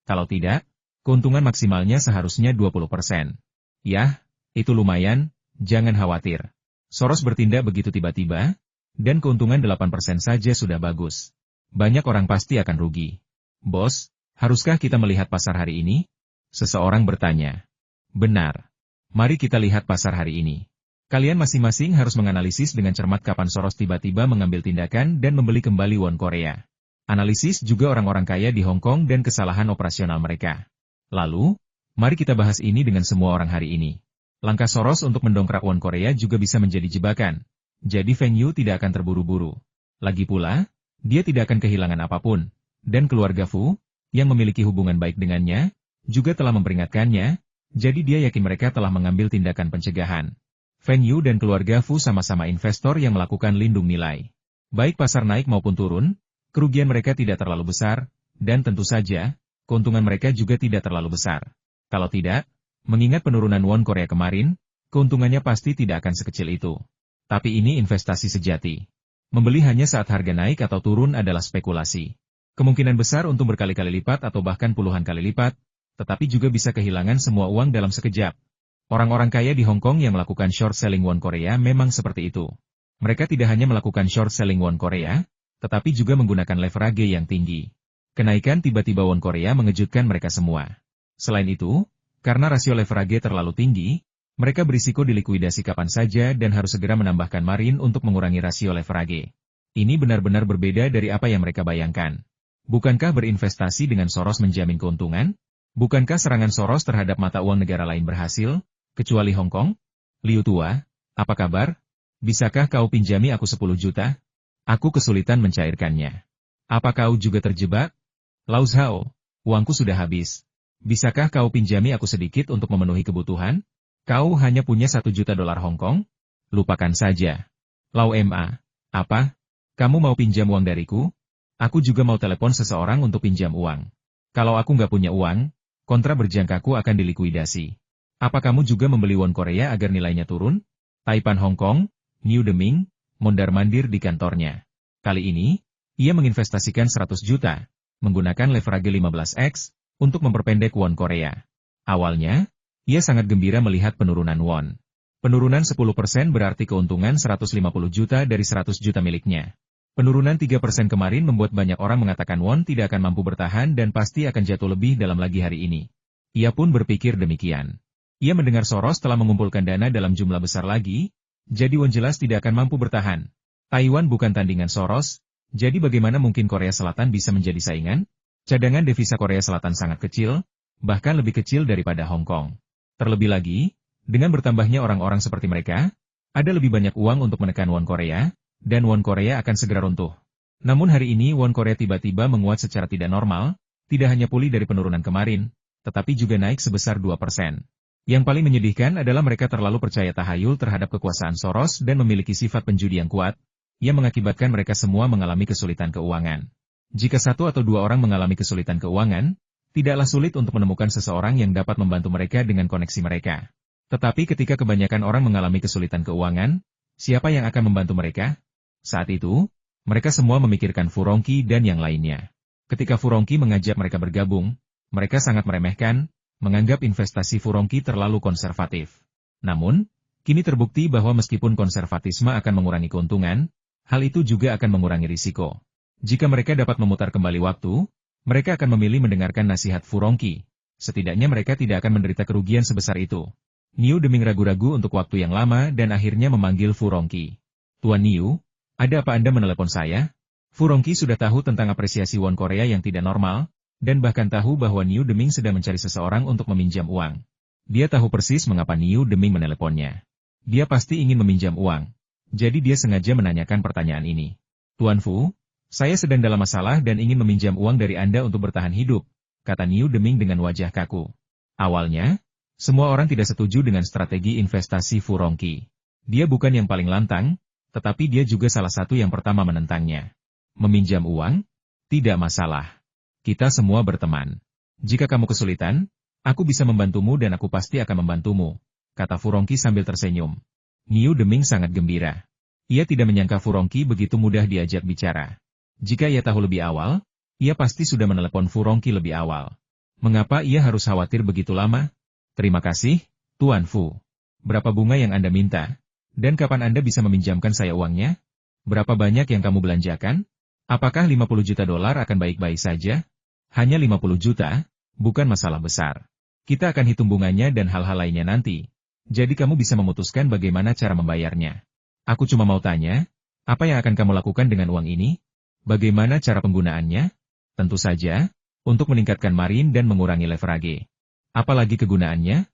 Kalau tidak, keuntungan maksimalnya seharusnya 20%. Yah, itu lumayan, jangan khawatir. Soros bertindak begitu tiba-tiba, dan keuntungan 8% saja sudah bagus. Banyak orang pasti akan rugi. Bos, haruskah kita melihat pasar hari ini? Seseorang bertanya. Benar. Mari kita lihat pasar hari ini. Kalian masing-masing harus menganalisis dengan cermat kapan Soros tiba-tiba mengambil tindakan dan membeli kembali won Korea. Analisis juga orang-orang kaya di Hong Kong dan kesalahan operasional mereka. Lalu, mari kita bahas ini dengan semua orang hari ini. Langkah Soros untuk mendongkrak won Korea juga bisa menjadi jebakan. Jadi Feng Yu tidak akan terburu-buru. Lagi pula, dia tidak akan kehilangan apapun. Dan keluarga Fu, yang memiliki hubungan baik dengannya, juga telah memperingatkannya, jadi dia yakin mereka telah mengambil tindakan pencegahan. Feng Yu dan keluarga Fu sama-sama investor yang melakukan lindung nilai. Baik pasar naik maupun turun, kerugian mereka tidak terlalu besar, dan tentu saja, keuntungan mereka juga tidak terlalu besar. Kalau tidak, mengingat penurunan won Korea kemarin, keuntungannya pasti tidak akan sekecil itu. Tapi ini investasi sejati. Membeli hanya saat harga naik atau turun adalah spekulasi. Kemungkinan besar untuk berkali-kali lipat atau bahkan puluhan kali lipat, tetapi juga bisa kehilangan semua uang dalam sekejap. Orang-orang kaya di Hong Kong yang melakukan short selling won Korea memang seperti itu. Mereka tidak hanya melakukan short selling won Korea, tetapi juga menggunakan leverage yang tinggi. Kenaikan tiba-tiba won Korea mengejutkan mereka semua. Selain itu, karena rasio leverage terlalu tinggi, mereka berisiko dilikuidasi kapan saja dan harus segera menambahkan margin untuk mengurangi rasio leverage. Ini benar-benar berbeda dari apa yang mereka bayangkan. Bukankah berinvestasi dengan Soros menjamin keuntungan? Bukankah serangan Soros terhadap mata uang negara lain berhasil, kecuali Hong Kong? Liu Tua, apa kabar? Bisakah kau pinjami aku 10 juta? Aku kesulitan mencairkannya. Apa kau juga terjebak? Lau Zhao, uangku sudah habis. Bisakah kau pinjami aku sedikit untuk memenuhi kebutuhan? Kau hanya punya 1 juta dolar Hong Kong? Lupakan saja. Lau Ma, apa? Kamu mau pinjam uang dariku? Aku juga mau telepon seseorang untuk pinjam uang. Kalau aku nggak punya uang, kontra berjangkaku akan dilikuidasi. Apa kamu juga membeli won Korea agar nilainya turun? Taipan Hong Kong, New Deming, mondar-mandir di kantornya. Kali ini, ia menginvestasikan 100 juta, menggunakan leverage 15x, untuk memperpendek won Korea. Awalnya, ia sangat gembira melihat penurunan won. Penurunan 10% berarti keuntungan 150 juta dari 100 juta miliknya. Penurunan 3% kemarin membuat banyak orang mengatakan won tidak akan mampu bertahan dan pasti akan jatuh lebih dalam lagi hari ini. Ia pun berpikir demikian. Ia mendengar Soros telah mengumpulkan dana dalam jumlah besar lagi, jadi won jelas tidak akan mampu bertahan. Taiwan bukan tandingan Soros, jadi bagaimana mungkin Korea Selatan bisa menjadi saingan? Cadangan devisa Korea Selatan sangat kecil, bahkan lebih kecil daripada Hong Kong. Terlebih lagi, dengan bertambahnya orang-orang seperti mereka, ada lebih banyak uang untuk menekan won Korea, dan won Korea akan segera runtuh. Namun hari ini won Korea tiba-tiba menguat secara tidak normal, tidak hanya pulih dari penurunan kemarin, tetapi juga naik sebesar 2%. Yang paling menyedihkan adalah mereka terlalu percaya tahayul terhadap kekuasaan Soros dan memiliki sifat penjudi yang kuat, yang mengakibatkan mereka semua mengalami kesulitan keuangan. Jika 1 atau 2 orang mengalami kesulitan keuangan, tidaklah sulit untuk menemukan seseorang yang dapat membantu mereka dengan koneksi mereka. Tetapi ketika kebanyakan orang mengalami kesulitan keuangan, siapa yang akan membantu mereka? Saat itu, mereka semua memikirkan Fu Rongqi dan yang lainnya. Ketika Fu Rongqi mengajak mereka bergabung, Mereka sangat meremehkan, menganggap investasi Furongki terlalu konservatif. Namun, kini terbukti bahwa meskipun konservatisme akan mengurangi keuntungan, hal itu juga akan mengurangi risiko. Jika mereka dapat memutar kembali waktu, mereka akan memilih mendengarkan nasihat Furongki. Setidaknya mereka tidak akan menderita kerugian sebesar itu. Niu Deming ragu-ragu untuk waktu yang lama dan akhirnya memanggil Furongki. Tuan Niu, ada apa Anda menelepon saya? Furongki sudah tahu tentang apresiasi won Korea yang tidak normal, dan bahkan tahu bahwa Niu Deming sedang mencari seseorang untuk meminjam uang. Dia tahu persis mengapa Niu Deming meneleponnya. Dia pasti ingin meminjam uang. Jadi dia sengaja menanyakan pertanyaan ini. Tuan Fu, saya sedang dalam masalah dan ingin meminjam uang dari Anda untuk bertahan hidup, kata Niu Deming dengan wajah kaku. Awalnya, semua orang tidak setuju dengan strategi investasi Furongki. Dia bukan yang paling lantang, tetapi dia juga salah satu yang pertama menentangnya. Meminjam uang? Tidak masalah. Kita semua berteman. Jika kamu kesulitan, aku bisa membantumu dan aku pasti akan membantumu, kata Furongki sambil tersenyum. Niu Deming sangat gembira. Ia tidak menyangka Furongki begitu mudah diajak bicara. Jika ia tahu lebih awal, ia pasti sudah menelepon Furongki lebih awal. Mengapa ia harus khawatir begitu lama? Terima kasih, Tuan Fu. Berapa bunga yang Anda minta? Dan kapan Anda bisa meminjamkan saya uangnya? Berapa banyak yang kamu belanjakan? Apakah 50 juta dolar akan baik-baik saja? Hanya 50 juta, bukan masalah besar. Kita akan hitung bunganya dan hal-hal lainnya nanti. Jadi kamu bisa memutuskan bagaimana cara membayarnya. Aku cuma mau tanya, apa yang akan kamu lakukan dengan uang ini? Bagaimana cara penggunaannya? Tentu saja, untuk meningkatkan marin dan mengurangi leverage. Apalagi kegunaannya?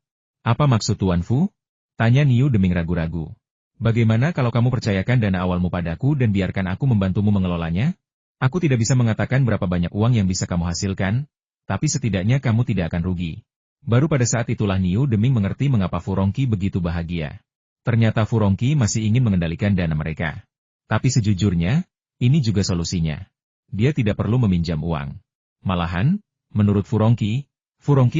Apa maksud Tuan Fu? Tanya Niu Deming ragu-ragu. Bagaimana kalau kamu percayakan dana awalmu padaku dan biarkan aku membantumu mengelolanya? Aku tidak bisa mengatakan berapa banyak uang yang bisa kamu hasilkan, tapi setidaknya kamu tidak akan rugi. Baru pada saat itulah Niu Deming mengerti mengapa Furongki begitu bahagia. Ternyata Furongki masih ingin mengendalikan dana mereka. Tapi sejujurnya, ini juga solusinya. Dia tidak perlu meminjam uang. Malahan, menurut Furongki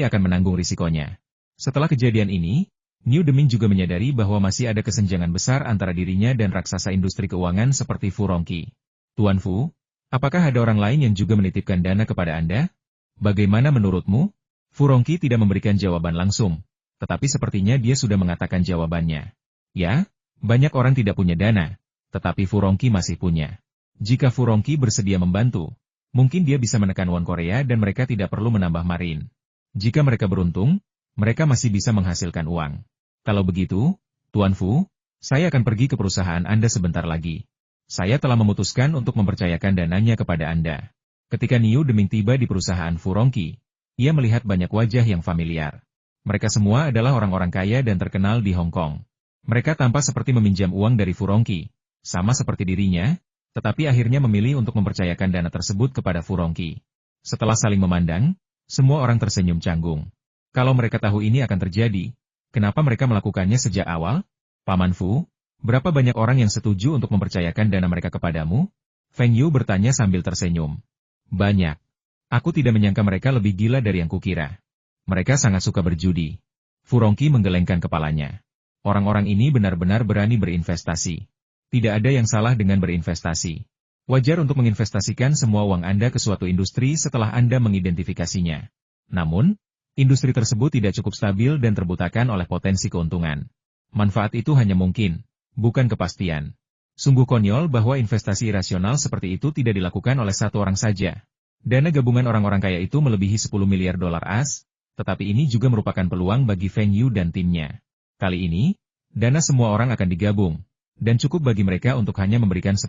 akan menanggung risikonya. Setelah kejadian ini, Niu Deming juga menyadari bahwa masih ada kesenjangan besar antara dirinya dan raksasa industri keuangan seperti Furongki. Tuan Fu, apakah ada orang lain yang juga menitipkan dana kepada Anda? Bagaimana menurutmu? Furongki tidak memberikan jawaban langsung, tetapi sepertinya dia sudah mengatakan jawabannya. Ya, banyak orang tidak punya dana, tetapi Furongki masih punya. Jika Furongki bersedia membantu, mungkin dia bisa menekan won Korea dan mereka tidak perlu menambah marin. Jika mereka beruntung, mereka masih bisa menghasilkan uang. Kalau begitu, Tuan Fu, saya akan pergi ke perusahaan Anda sebentar lagi. Saya telah memutuskan untuk mempercayakan dananya kepada Anda. Ketika Niu Deming tiba di perusahaan Furongki, ia melihat banyak wajah yang familiar. Mereka semua adalah orang-orang kaya dan terkenal di Hong Kong. Mereka tampak seperti meminjam uang dari Furongki, sama seperti dirinya, tetapi akhirnya memilih untuk mempercayakan dana tersebut kepada Furongki. Setelah saling memandang, semua orang tersenyum canggung. Kalau mereka tahu ini akan terjadi, kenapa mereka melakukannya sejak awal? Paman Fu, berapa banyak orang yang setuju untuk mempercayakan dana mereka kepadamu? Feng Yu bertanya sambil tersenyum. Banyak. Aku tidak menyangka mereka lebih gila dari yang kukira. Mereka sangat suka berjudi. Furongki menggelengkan kepalanya. Orang-orang ini benar-benar berani berinvestasi. Tidak ada yang salah dengan berinvestasi. Wajar untuk menginvestasikan semua uang Anda ke suatu industri setelah Anda mengidentifikasinya. Namun, industri tersebut tidak cukup stabil dan terbutakan oleh potensi keuntungan. Manfaat itu hanya mungkin, bukan kepastian. Sungguh konyol bahwa investasi irasional seperti itu tidak dilakukan oleh satu orang saja. Dana gabungan orang-orang kaya itu melebihi 10 miliar dolar AS, tetapi ini juga merupakan peluang bagi Feng Yu dan timnya. Kali ini, dana semua orang akan digabung, dan cukup bagi mereka untuk hanya memberikan 10%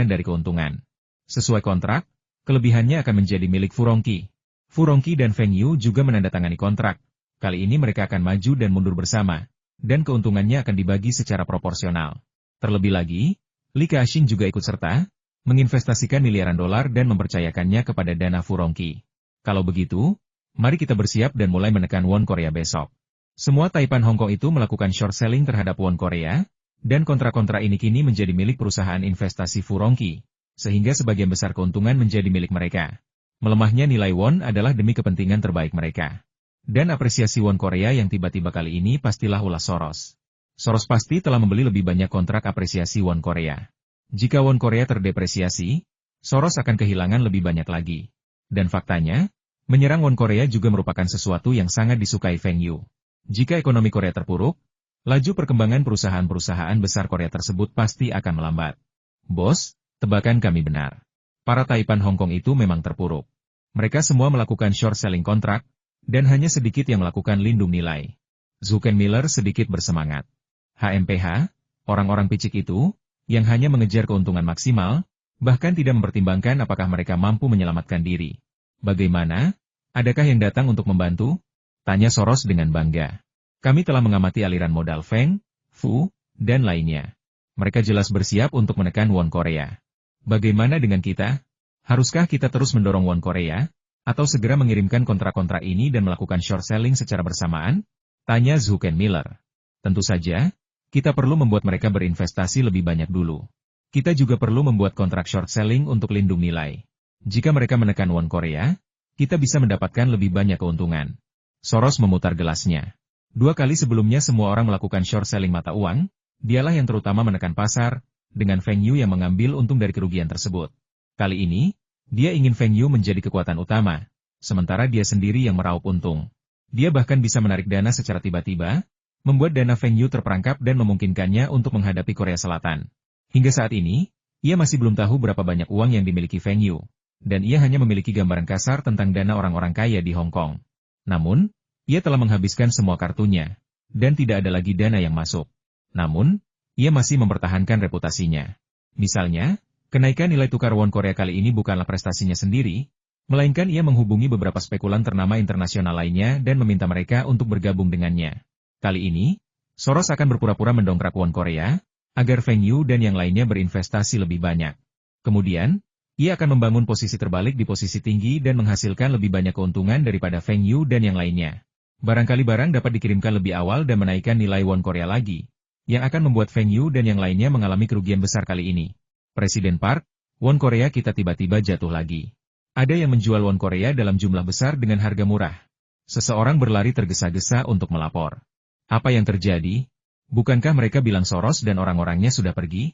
dari keuntungan. Sesuai kontrak, kelebihannya akan menjadi milik Furongki. Furongki dan Feng Yu juga menandatangani kontrak. Kali ini mereka akan maju dan mundur bersama, dan keuntungannya akan dibagi secara proporsional. Terlebih lagi, Li Ka-shing juga ikut serta, menginvestasikan miliaran dolar dan mempercayakannya kepada dana Furongki. Kalau begitu, mari kita bersiap dan mulai menekan won Korea besok. Semua Taipan Hong Kong itu melakukan short selling terhadap won Korea, dan kontrak-kontrak ini kini menjadi milik perusahaan investasi Furongki, sehingga sebagian besar keuntungan menjadi milik mereka. Melemahnya nilai won adalah demi kepentingan terbaik mereka. Dan apresiasi won Korea yang tiba-tiba kali ini pastilah ulah Soros. Soros pasti telah membeli lebih banyak kontrak apresiasi won Korea. Jika won Korea terdepresiasi, Soros akan kehilangan lebih banyak lagi. Dan faktanya, Menyerang won Korea juga merupakan sesuatu yang sangat disukai Feng Yu. Jika ekonomi Korea terpuruk, laju perkembangan perusahaan-perusahaan besar Korea tersebut pasti akan melambat. Bos, tebakan kami benar. Para Taipan Hong Kong itu memang terpuruk. Mereka semua melakukan short selling kontrak, dan hanya sedikit yang melakukan lindung nilai. Zuken Miller sedikit bersemangat. HMPH, orang-orang picik itu, yang hanya mengejar keuntungan maksimal, bahkan tidak mempertimbangkan apakah mereka mampu menyelamatkan diri. Bagaimana? Adakah yang datang untuk membantu? Tanya Soros dengan bangga. Kami telah mengamati aliran modal Feng, Fu, dan lainnya. Mereka jelas bersiap untuk menekan won Korea. Bagaimana dengan kita? Haruskah kita terus mendorong won Korea? Atau segera mengirimkan kontrak-kontrak ini dan melakukan short selling secara bersamaan? Tanya Zuken Miller. Tentu saja, kita perlu membuat mereka berinvestasi lebih banyak dulu. Kita juga perlu membuat kontrak short selling untuk lindung nilai. Jika mereka menekan won Korea, kita bisa mendapatkan lebih banyak keuntungan. Soros memutar gelasnya. 2 kali sebelumnya semua orang melakukan short selling mata uang, dialah yang terutama menekan pasar, dengan Feng Yu yang mengambil untung dari kerugian tersebut. Kali ini, dia ingin Feng Yu menjadi kekuatan utama, sementara dia sendiri yang meraup untung. Dia bahkan bisa menarik dana secara tiba-tiba, membuat dana Feng Yu terperangkap dan memungkinkannya untuk menghadapi Korea Selatan. Hingga saat ini, ia masih belum tahu berapa banyak uang yang dimiliki Feng Yu. Dan ia hanya memiliki gambaran kasar tentang dana orang-orang kaya di Hong Kong. Namun, ia telah menghabiskan semua kartunya, dan tidak ada lagi dana yang masuk. Namun, ia masih mempertahankan reputasinya. Misalnya, kenaikan nilai tukar won Korea kali ini bukanlah prestasinya sendiri, melainkan ia menghubungi beberapa spekulan ternama internasional lainnya dan meminta mereka untuk bergabung dengannya. Kali ini, Soros akan berpura-pura mendongkrak won Korea, agar Feng Yu dan yang lainnya berinvestasi lebih banyak. Kemudian, ia akan membangun posisi terbalik di posisi tinggi dan menghasilkan lebih banyak keuntungan daripada Feng Yu dan yang lainnya. Barangkali barang dapat dikirimkan lebih awal dan menaikkan nilai won Korea lagi, yang akan membuat Feng Yu dan yang lainnya mengalami kerugian besar kali ini. Presiden Park, won Korea kita tiba-tiba jatuh lagi. Ada yang menjual won Korea dalam jumlah besar dengan harga murah. Seseorang berlari tergesa-gesa untuk melapor. Apa yang terjadi? Bukankah mereka bilang Soros dan orang-orangnya sudah pergi?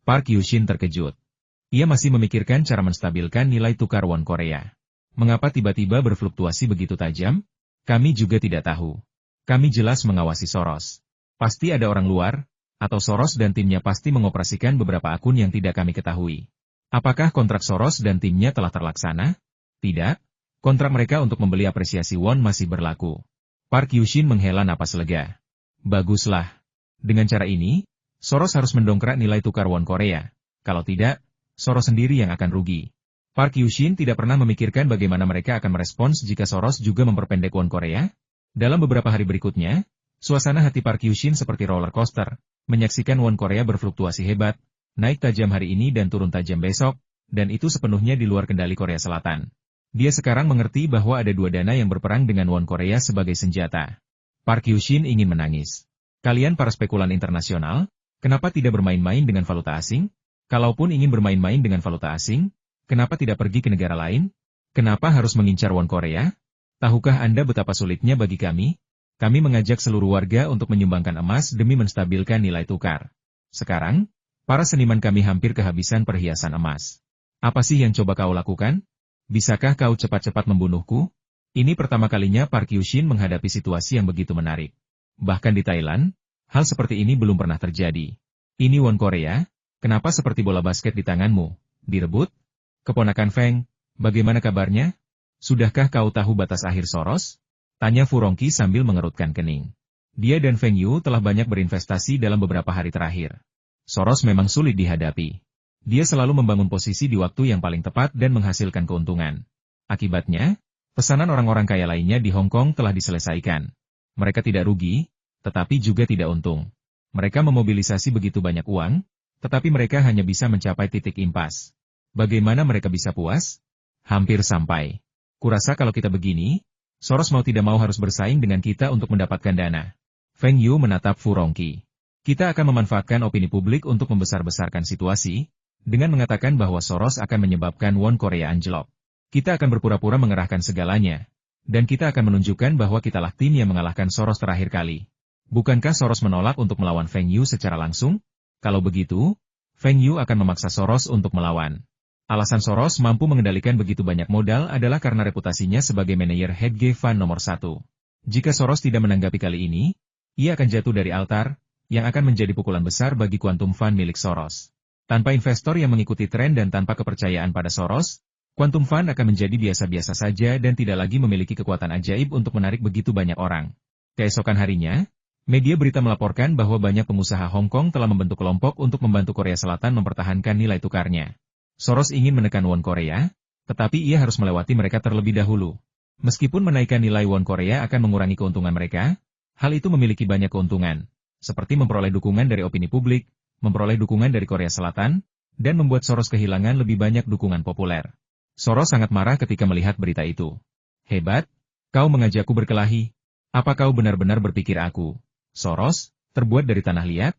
Park Yushin terkejut. Ia masih memikirkan cara menstabilkan nilai tukar won Korea. Mengapa tiba-tiba berfluktuasi begitu tajam? Kami juga tidak tahu. Kami jelas mengawasi Soros. Pasti ada orang luar, atau Soros dan timnya pasti mengoperasikan beberapa akun yang tidak kami ketahui. Apakah kontrak Soros dan timnya telah terlaksana? Tidak. Kontrak mereka untuk membeli apresiasi won masih berlaku. Park Yushin menghela napas lega. Baguslah. Dengan cara ini, Soros harus mendongkrak nilai tukar won Korea. Kalau tidak, Soros sendiri yang akan rugi. Park Yushin tidak pernah memikirkan bagaimana mereka akan merespons jika Soros juga memperpendek won Korea. Dalam beberapa hari berikutnya, suasana hati Park Yushin seperti roller coaster, menyaksikan won Korea berfluktuasi hebat, naik tajam hari ini dan turun tajam besok, dan itu sepenuhnya di luar kendali Korea Selatan. Dia sekarang mengerti bahwa ada 2 dana yang berperang dengan won Korea sebagai senjata. Park Yushin ingin menangis. Kalian para spekulan internasional, kenapa tidak bermain-main dengan valuta asing? Kalaupun ingin bermain-main dengan valuta asing, kenapa tidak pergi ke negara lain? Kenapa harus mengincar won Korea? Tahukah Anda betapa sulitnya bagi kami? Kami mengajak seluruh warga untuk menyumbangkan emas demi menstabilkan nilai tukar. Sekarang, para seniman kami hampir kehabisan perhiasan emas. Apa sih yang coba kau lakukan? Bisakah kau cepat-cepat membunuhku? Ini pertama kalinya Park Yushin menghadapi situasi yang begitu menarik. Bahkan di Thailand, hal seperti ini belum pernah terjadi. Ini won Korea? Kenapa seperti bola basket di tanganmu? Direbut? Keponakan Feng, bagaimana kabarnya? Sudahkah kau tahu batas akhir Soros? Tanya Fu Rongqi sambil mengerutkan kening. Dia dan Feng Yu telah banyak berinvestasi dalam beberapa hari terakhir. Soros memang sulit dihadapi. Dia selalu membangun posisi di waktu yang paling tepat dan menghasilkan keuntungan. Akibatnya, pesanan orang-orang kaya lainnya di Hong Kong telah diselesaikan. Mereka tidak rugi, tetapi juga tidak untung. Mereka memobilisasi begitu banyak uang, tetapi mereka hanya bisa mencapai titik impas. Bagaimana mereka bisa puas? Hampir sampai. Kurasa kalau kita begini, Soros mau tidak mau harus bersaing dengan kita untuk mendapatkan dana. Feng Yu menatap Fu Rongqi. Kita akan memanfaatkan opini publik untuk membesar-besarkan situasi, dengan mengatakan bahwa Soros akan menyebabkan won Korea anjlok. Kita akan berpura-pura mengerahkan segalanya, dan kita akan menunjukkan bahwa kitalah tim yang mengalahkan Soros terakhir kali. Bukankah Soros menolak untuk melawan Feng Yu secara langsung? Kalau begitu, Feng Yu akan memaksa Soros untuk melawan. Alasan Soros mampu mengendalikan begitu banyak modal adalah karena reputasinya sebagai manajer hedge fund nomor satu. Jika Soros tidak menanggapi kali ini, ia akan jatuh dari altar, yang akan menjadi pukulan besar bagi Quantum Fund milik Soros. Tanpa investor yang mengikuti tren dan tanpa kepercayaan pada Soros, Quantum Fund akan menjadi biasa-biasa saja dan tidak lagi memiliki kekuatan ajaib untuk menarik begitu banyak orang. Keesokan harinya, media berita melaporkan bahwa banyak pengusaha Hong Kong telah membentuk kelompok untuk membantu Korea Selatan mempertahankan nilai tukarnya. Soros ingin menekan won Korea, tetapi ia harus melewati mereka terlebih dahulu. Meskipun menaikkan nilai won Korea akan mengurangi keuntungan mereka, hal itu memiliki banyak keuntungan, seperti memperoleh dukungan dari opini publik, memperoleh dukungan dari Korea Selatan, dan membuat Soros kehilangan lebih banyak dukungan populer. Soros sangat marah ketika melihat berita itu. Hebat, kau mengajakku berkelahi. Apa kau benar-benar berpikir aku, Soros, terbuat dari tanah liat?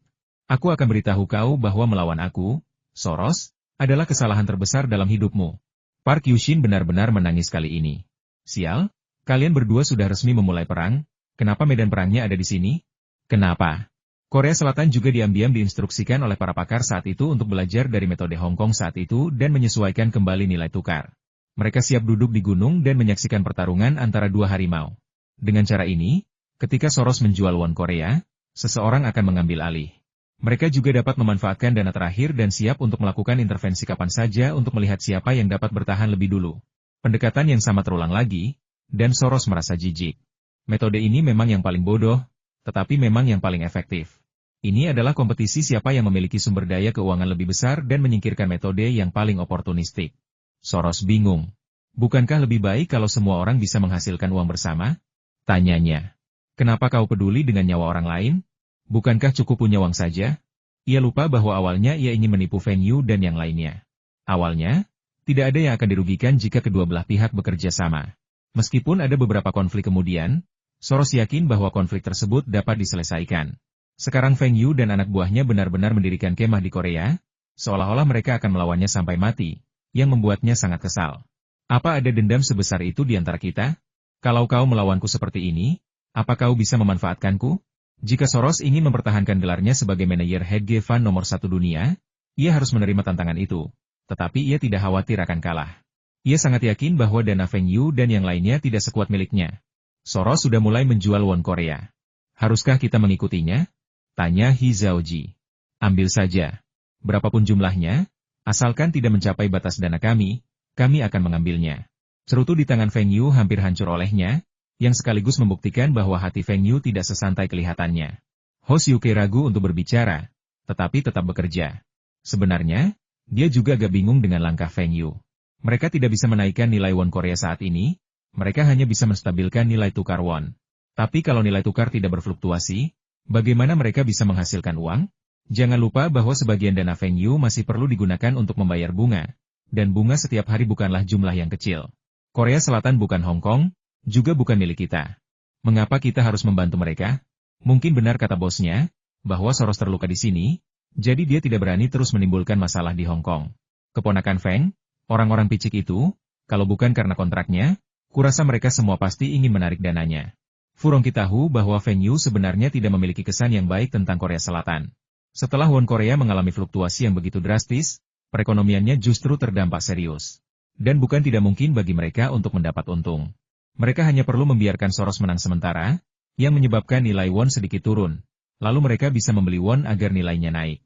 Aku akan beritahu kau bahwa melawan aku, Soros, adalah kesalahan terbesar dalam hidupmu. Park Yushin benar-benar menangis kali ini. Sial, kalian berdua sudah resmi memulai perang, kenapa medan perangnya ada di sini? Kenapa? Korea Selatan juga diam-diam diinstruksikan oleh para pakar saat itu untuk belajar dari metode Hong Kong saat itu dan menyesuaikan kembali nilai tukar. Mereka siap duduk di gunung dan menyaksikan pertarungan antara dua harimau. Dengan cara ini, ketika Soros menjual won Korea, seseorang akan mengambil alih. Mereka juga dapat memanfaatkan dana terakhir dan siap untuk melakukan intervensi kapan saja untuk melihat siapa yang dapat bertahan lebih dulu. Pendekatan yang sama terulang lagi, dan Soros merasa jijik. Metode ini memang yang paling bodoh, tetapi memang yang paling efektif. Ini adalah kompetisi siapa yang memiliki sumber daya keuangan lebih besar dan menyingkirkan metode yang paling oportunistik. Soros bingung. Bukankah lebih baik kalau semua orang bisa menghasilkan uang bersama? Tanyanya. Kenapa kau peduli dengan nyawa orang lain? Bukankah cukup punya uang saja? Ia lupa bahwa awalnya ia ingin menipu Feng Yu dan yang lainnya. Awalnya, tidak ada yang akan dirugikan jika kedua belah pihak bekerja sama. Meskipun ada beberapa konflik kemudian, Soros yakin bahwa konflik tersebut dapat diselesaikan. Sekarang Feng Yu dan anak buahnya benar-benar mendirikan kemah di Korea, seolah-olah mereka akan melawannya sampai mati, yang membuatnya sangat kesal. Apa ada dendam sebesar itu di antara kita? Kalau kau melawanku seperti ini, apa kau bisa memanfaatkanku? Jika Soros ingin mempertahankan gelarnya sebagai manajer hedge fund nomor satu dunia, ia harus menerima tantangan itu. Tetapi ia tidak khawatir akan kalah. Ia sangat yakin bahwa dana Feng Yu dan yang lainnya tidak sekuat miliknya. Soros sudah mulai menjual won Korea. Haruskah kita mengikutinya? Tanya He Zhaoji. Ambil saja. Berapapun jumlahnya, asalkan tidak mencapai batas dana kami akan mengambilnya. Cerutu di tangan Feng Yu hampir hancur olehnya, yang sekaligus membuktikan bahwa hati Feng Yu tidak sesantai kelihatannya. Ho Xiuke ragu untuk berbicara, tetapi tetap bekerja. Sebenarnya, dia juga agak bingung dengan langkah Feng Yu. Mereka tidak bisa menaikkan nilai won Korea saat ini, mereka hanya bisa menstabilkan nilai tukar won. Tapi kalau nilai tukar tidak berfluktuasi, bagaimana mereka bisa menghasilkan uang? Jangan lupa bahwa sebagian dana Feng Yu masih perlu digunakan untuk membayar bunga, dan bunga setiap hari bukanlah jumlah yang kecil. Korea Selatan bukan Hong Kong, juga bukan milik kita. Mengapa kita harus membantu mereka? Mungkin benar kata bosnya, bahwa Soros terluka di sini, jadi dia tidak berani terus menimbulkan masalah di Hong Kong. Keponakan Feng, orang-orang picik itu, kalau bukan karena kontraknya, kurasa mereka semua pasti ingin menarik dananya. Furongki tahu bahwa Feng Yu sebenarnya tidak memiliki kesan yang baik tentang Korea Selatan. Setelah won Korea mengalami fluktuasi yang begitu drastis, perekonomiannya justru terdampak serius. Dan bukan tidak mungkin bagi mereka untuk mendapat untung. Mereka hanya perlu membiarkan Soros menang sementara, yang menyebabkan nilai won sedikit turun. Lalu mereka bisa membeli won agar nilainya naik.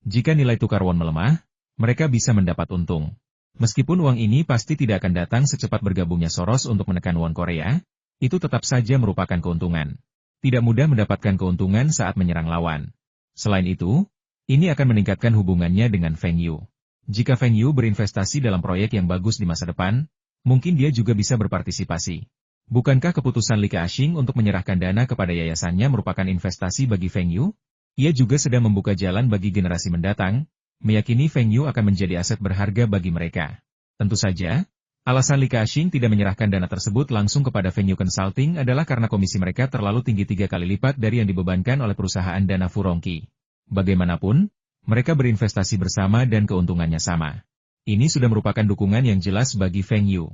Jika nilai tukar won melemah, mereka bisa mendapat untung. Meskipun uang ini pasti tidak akan datang secepat bergabungnya Soros untuk menekan won Korea, itu tetap saja merupakan keuntungan. Tidak mudah mendapatkan keuntungan saat menyerang lawan. Selain itu, ini akan meningkatkan hubungannya dengan Feng Yu. Jika Feng Yu berinvestasi dalam proyek yang bagus di masa depan, mungkin dia juga bisa berpartisipasi. Bukankah keputusan Li Ka-shing untuk menyerahkan dana kepada yayasannya merupakan investasi bagi Feng Yu? Ia juga sedang membuka jalan bagi generasi mendatang, meyakini Feng Yu akan menjadi aset berharga bagi mereka. Tentu saja, alasan Li Ka-shing tidak menyerahkan dana tersebut langsung kepada Feng Yu Consulting adalah karena komisi mereka terlalu tinggi 3 kali lipat dari yang dibebankan oleh perusahaan dana Furongki. Bagaimanapun, mereka berinvestasi bersama dan keuntungannya sama. Ini sudah merupakan dukungan yang jelas bagi Feng Yu.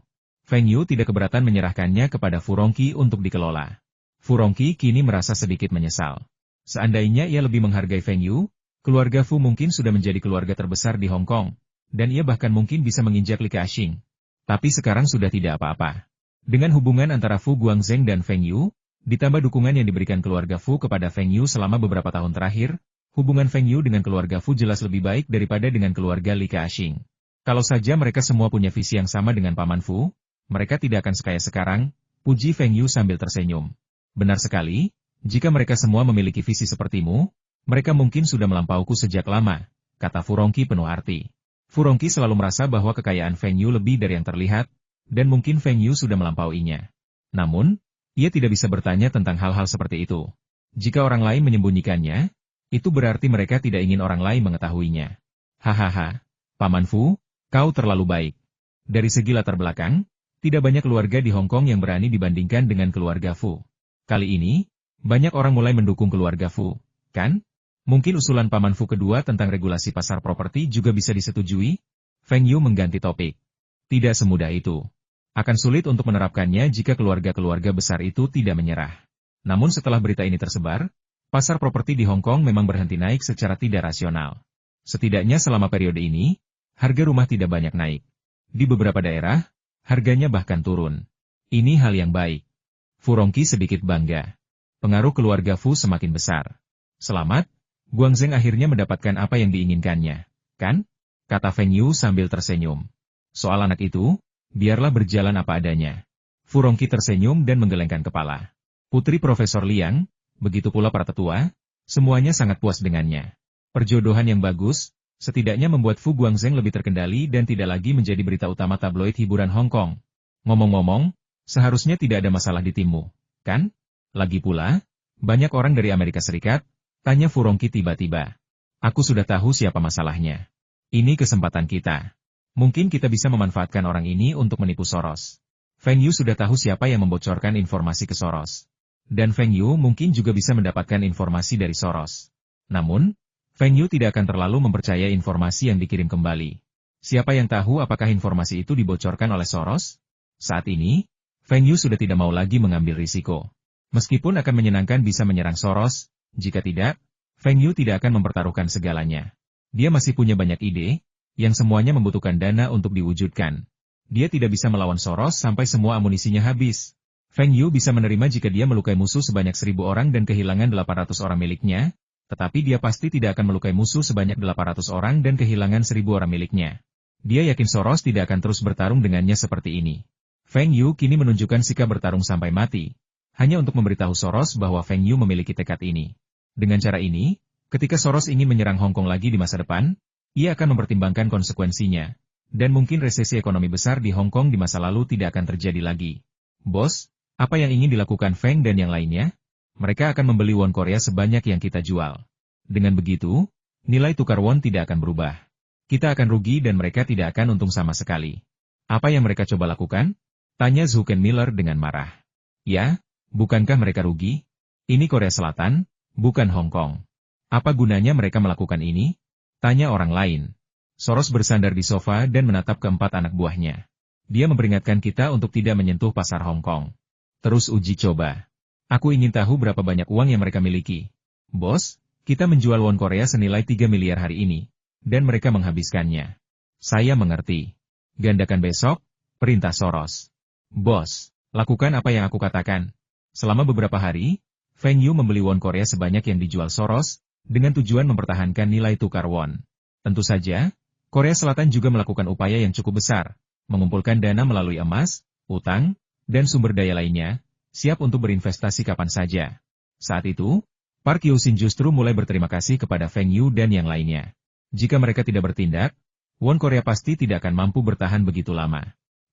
Feng Yu tidak keberatan menyerahkannya kepada Furongki untuk dikelola. Furongki kini merasa sedikit menyesal. Seandainya ia lebih menghargai Feng Yu, keluarga Fu mungkin sudah menjadi keluarga terbesar di Hong Kong, dan ia bahkan mungkin bisa menginjak Li Keqing. Tapi sekarang sudah tidak apa-apa. Dengan hubungan antara Fu Guangzheng dan Feng Yu, ditambah dukungan yang diberikan keluarga Fu kepada Feng Yu selama beberapa tahun terakhir, hubungan Feng Yu dengan keluarga Fu jelas lebih baik daripada dengan keluarga Li Keqing. Kalau saja mereka semua punya visi yang sama dengan Paman Fu, mereka tidak akan sekaya sekarang, puji Feng Yu sambil tersenyum. Benar sekali, jika mereka semua memiliki visi sepertimu, mereka mungkin sudah melampauku sejak lama, kata Fu Rongqi penuh arti. Fu Rongqi selalu merasa bahwa kekayaan Feng Yu lebih dari yang terlihat, dan mungkin Feng Yu sudah melampauinya. Namun, ia tidak bisa bertanya tentang hal-hal seperti itu. Jika orang lain menyembunyikannya, itu berarti mereka tidak ingin orang lain mengetahuinya. Hahaha, Paman Fu, kau terlalu baik. Dari segi latar belakang, tidak banyak keluarga di Hong Kong yang berani dibandingkan dengan keluarga Fu. Kali ini, banyak orang mulai mendukung keluarga Fu, kan? Mungkin usulan Paman Fu kedua tentang regulasi pasar properti juga bisa disetujui? Feng Yu mengganti topik. Tidak semudah itu. Akan sulit untuk menerapkannya jika keluarga-keluarga besar itu tidak menyerah. Namun setelah berita ini tersebar, pasar properti di Hong Kong memang berhenti naik secara tidak rasional. Setidaknya selama periode ini, harga rumah tidak banyak naik. Di beberapa daerah, harganya bahkan turun. Ini hal yang baik. Fu Rongqi sedikit bangga. Pengaruh keluarga Fu semakin besar. Selamat, Guangzheng akhirnya mendapatkan apa yang diinginkannya, kan? Kata Feng Yu sambil tersenyum. Soal anak itu, biarlah berjalan apa adanya. Fu Rongqi tersenyum dan menggelengkan kepala. Putri Profesor Liang, begitu pula para tetua, semuanya sangat puas dengannya. Perjodohan yang bagus, setidaknya membuat Fu Guangzheng lebih terkendali dan tidak lagi menjadi berita utama tabloid hiburan Hong Kong. Ngomong-ngomong, seharusnya tidak ada masalah di timmu, kan? Lagi pula, banyak orang dari Amerika Serikat, tanya Fu Rongqi tiba-tiba. Aku sudah tahu siapa masalahnya. Ini kesempatan kita. Mungkin kita bisa memanfaatkan orang ini untuk menipu Soros. Feng Yu sudah tahu siapa yang membocorkan informasi ke Soros. Dan Feng Yu mungkin juga bisa mendapatkan informasi dari Soros. Namun, Feng Yu tidak akan terlalu mempercayai informasi yang dikirim kembali. Siapa yang tahu apakah informasi itu dibocorkan oleh Soros? Saat ini, Feng Yu sudah tidak mau lagi mengambil risiko. Meskipun akan menyenangkan bisa menyerang Soros, jika tidak, Feng Yu tidak akan mempertaruhkan segalanya. Dia masih punya banyak ide, yang semuanya membutuhkan dana untuk diwujudkan. Dia tidak bisa melawan Soros sampai semua amunisinya habis. Feng Yu bisa menerima jika dia melukai musuh sebanyak 1.000 orang dan kehilangan 800 orang miliknya, tetapi dia pasti tidak akan melukai musuh sebanyak 800 orang dan kehilangan 1.000 orang miliknya. Dia yakin Soros tidak akan terus bertarung dengannya seperti ini. Feng Yu kini menunjukkan sikap bertarung sampai mati, hanya untuk memberitahu Soros bahwa Feng Yu memiliki tekad ini. Dengan cara ini, ketika Soros ingin menyerang Hong Kong lagi di masa depan, ia akan mempertimbangkan konsekuensinya, dan mungkin resesi ekonomi besar di Hong Kong di masa lalu tidak akan terjadi lagi. Bos, apa yang ingin dilakukan Feng dan yang lainnya? Mereka akan membeli won Korea sebanyak yang kita jual. Dengan begitu, nilai tukar won tidak akan berubah. Kita akan rugi dan mereka tidak akan untung sama sekali. Apa yang mereka coba lakukan? Tanya Zhuken Miller dengan marah. Ya, bukankah mereka rugi? Ini Korea Selatan, bukan Hong Kong. Apa gunanya mereka melakukan ini? Tanya orang lain. Soros bersandar di sofa dan menatap keempat anak buahnya. Dia memperingatkan kita untuk tidak menyentuh pasar Hong Kong. Terus uji coba. Aku ingin tahu berapa banyak uang yang mereka miliki. Bos, kita menjual won Korea senilai 3 miliar hari ini, dan mereka menghabiskannya. Saya mengerti. Gandakan besok, perintah Soros. Bos, lakukan apa yang aku katakan. Selama beberapa hari, Feng Yu membeli won Korea sebanyak yang dijual Soros, dengan tujuan mempertahankan nilai tukar won. Tentu saja, Korea Selatan juga melakukan upaya yang cukup besar, mengumpulkan dana melalui emas, utang, dan sumber daya lainnya, siap untuk berinvestasi kapan saja. Saat itu, Park Hyo-shin justru mulai berterima kasih kepada Feng Yu dan yang lainnya. Jika mereka tidak bertindak, won Korea pasti tidak akan mampu bertahan begitu lama.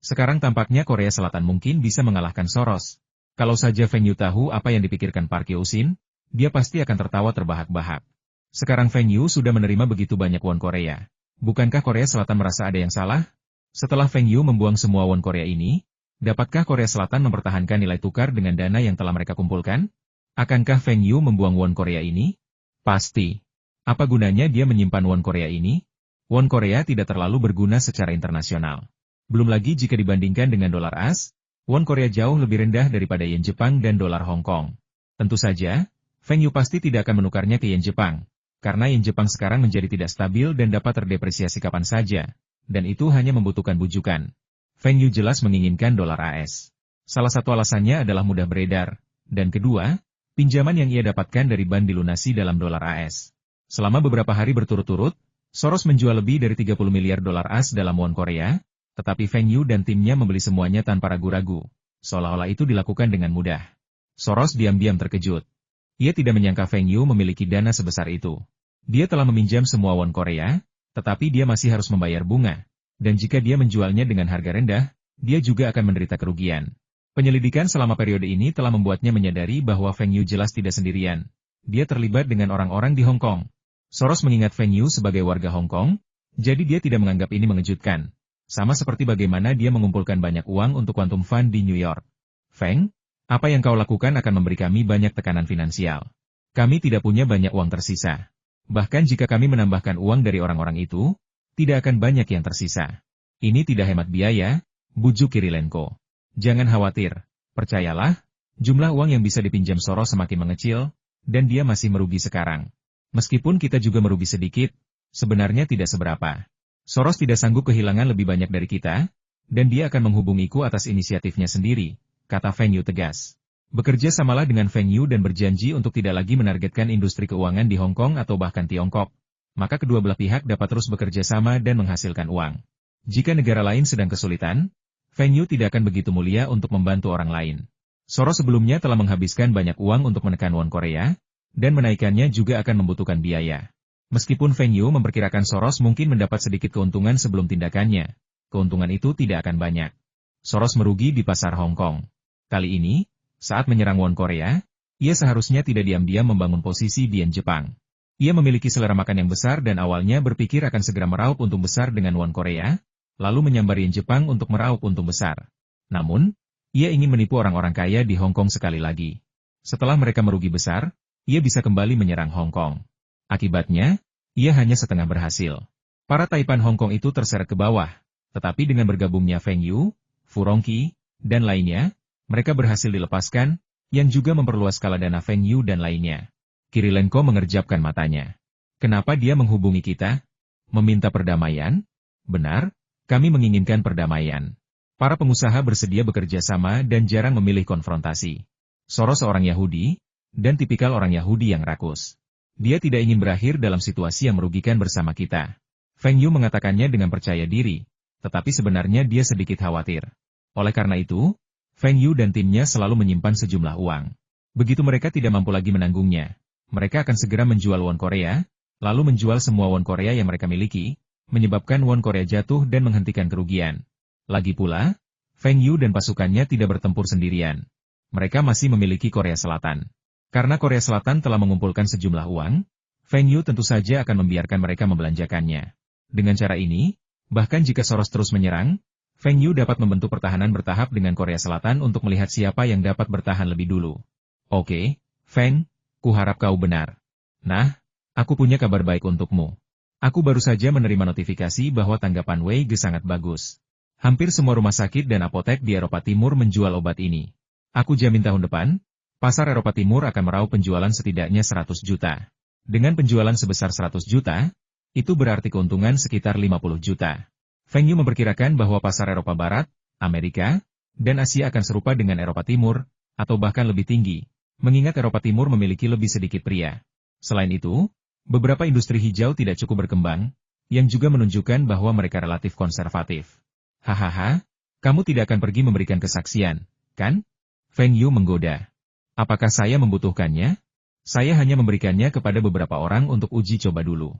Sekarang tampaknya Korea Selatan mungkin bisa mengalahkan Soros. Kalau saja Feng Yu tahu apa yang dipikirkan Park Hyo-shin, dia pasti akan tertawa terbahak-bahak. Sekarang Feng Yu sudah menerima begitu banyak won Korea. Bukankah Korea Selatan merasa ada yang salah? Setelah Feng Yu membuang semua won Korea ini, dapatkah Korea Selatan mempertahankan nilai tukar dengan dana yang telah mereka kumpulkan? Akankah Feng Yu membuang won Korea ini? Pasti. Apa gunanya dia menyimpan won Korea ini? Won Korea tidak terlalu berguna secara internasional. Belum lagi jika dibandingkan dengan dolar AS, won Korea jauh lebih rendah daripada yen Jepang dan dolar Hong Kong. Tentu saja, Feng Yu pasti tidak akan menukarnya ke yen Jepang, karena yen Jepang sekarang menjadi tidak stabil dan dapat terdepresiasi kapan saja. dan itu hanya membutuhkan bujukan. Feng Yu jelas menginginkan dolar AS. Salah satu alasannya adalah mudah beredar, dan kedua, pinjaman yang ia dapatkan dari bank dilunasi dalam dolar AS. Selama beberapa hari berturut-turut, Soros menjual lebih dari 30 miliar dolar AS dalam won Korea, tetapi Feng Yu dan timnya membeli semuanya tanpa ragu-ragu, seolah-olah itu dilakukan dengan mudah. Soros diam-diam terkejut. Ia tidak menyangka Feng Yu memiliki dana sebesar itu. Dia telah meminjam semua won Korea, tetapi dia masih harus membayar bunga. Dan jika dia menjualnya dengan harga rendah, dia juga akan menderita kerugian. Penyelidikan selama periode ini telah membuatnya menyadari bahwa Feng Yu jelas tidak sendirian. Dia terlibat dengan orang-orang di Hong Kong. Soros mengingat Feng Yu sebagai warga Hong Kong, jadi dia tidak menganggap ini mengejutkan. Sama seperti bagaimana dia mengumpulkan banyak uang untuk quantum fund di New York. Feng, apa yang kau lakukan akan memberi kami banyak tekanan finansial. Kami tidak punya banyak uang tersisa. Bahkan jika kami menambahkan uang dari orang-orang itu, tidak akan banyak yang tersisa. Ini tidak hemat biaya, bujuk Kirilenko. Jangan khawatir, percayalah, jumlah uang yang bisa dipinjam Soros semakin mengecil, dan dia masih merugi sekarang. Meskipun kita juga merugi sedikit, sebenarnya tidak seberapa. Soros tidak sanggup kehilangan lebih banyak dari kita, dan dia akan menghubungiku atas inisiatifnya sendiri, kata Feng Yu tegas. Bekerja samalah dengan Feng Yu dan berjanji untuk tidak lagi menargetkan industri keuangan di Hong Kong atau bahkan Tiongkok. Maka kedua belah pihak dapat terus bekerja sama dan menghasilkan uang. Jika negara lain sedang kesulitan, Feng Yu tidak akan begitu mulia untuk membantu orang lain. Soros sebelumnya telah menghabiskan banyak uang untuk menekan won Korea, dan menaikkannya juga akan membutuhkan biaya. Meskipun Feng Yu memperkirakan Soros mungkin mendapat sedikit keuntungan sebelum tindakannya, keuntungan itu tidak akan banyak. Soros merugi di pasar Hong Kong. Kali ini, saat menyerang won Korea, ia seharusnya tidak diam-diam membangun posisi di yen Jepang. Ia memiliki selera makan yang besar dan awalnya berpikir akan segera meraup untung besar dengan won Korea, lalu menyambar yen Jepang untuk meraup untung besar. Namun, ia ingin menipu orang-orang kaya di Hong Kong sekali lagi. Setelah mereka merugi besar, ia bisa kembali menyerang Hong Kong. Akibatnya, ia hanya setengah berhasil. Para taipan Hong Kong itu terseret ke bawah, tetapi dengan bergabungnya Feng Yu, Fu Rongqi, dan lainnya, mereka berhasil dilepaskan, yang juga memperluas skala dana Feng Yu dan lainnya. Kirilenko mengerjapkan matanya. Kenapa dia menghubungi kita? Meminta perdamaian? Benar, kami menginginkan perdamaian. Para pengusaha bersedia bekerja sama dan jarang memilih konfrontasi. Soros seorang Yahudi, dan tipikal orang Yahudi yang rakus. Dia tidak ingin berakhir dalam situasi yang merugikan bersama kita. Feng Yu mengatakannya dengan percaya diri, tetapi sebenarnya dia sedikit khawatir. Oleh karena itu, Feng Yu dan timnya selalu menyimpan sejumlah uang. Begitu mereka tidak mampu lagi menanggungnya, mereka akan segera menjual won Korea, lalu menjual semua won Korea yang mereka miliki, menyebabkan won Korea jatuh dan menghentikan kerugian. Lagi pula, Feng Yu dan pasukannya tidak bertempur sendirian. Mereka masih memiliki Korea Selatan. Karena Korea Selatan telah mengumpulkan sejumlah uang, Feng Yu tentu saja akan membiarkan mereka membelanjakannya. Dengan cara ini, bahkan jika Soros terus menyerang, Feng Yu dapat membentuk pertahanan bertahap dengan Korea Selatan untuk melihat siapa yang dapat bertahan lebih dulu. Oke, Feng, kuharap kau benar. Nah, aku punya kabar baik untukmu. Aku baru saja menerima notifikasi bahwa tanggapan Wei Ge sangat bagus. Hampir semua rumah sakit dan apotek di Eropa Timur menjual obat ini. Aku jamin tahun depan, pasar Eropa Timur akan meraup penjualan setidaknya 100 juta. Dengan penjualan sebesar 100 juta, itu berarti keuntungan sekitar 50 juta. Feng Yu memperkirakan bahwa pasar Eropa Barat, Amerika, dan Asia akan serupa dengan Eropa Timur, atau bahkan lebih tinggi, mengingat Eropa Timur memiliki lebih sedikit pria. Selain itu, beberapa industri hijau tidak cukup berkembang, yang juga menunjukkan bahwa mereka relatif konservatif. Hahaha, kamu tidak akan pergi memberikan kesaksian, kan? Feng Yu menggoda. Apakah saya membutuhkannya? Saya hanya memberikannya kepada beberapa orang untuk uji coba dulu.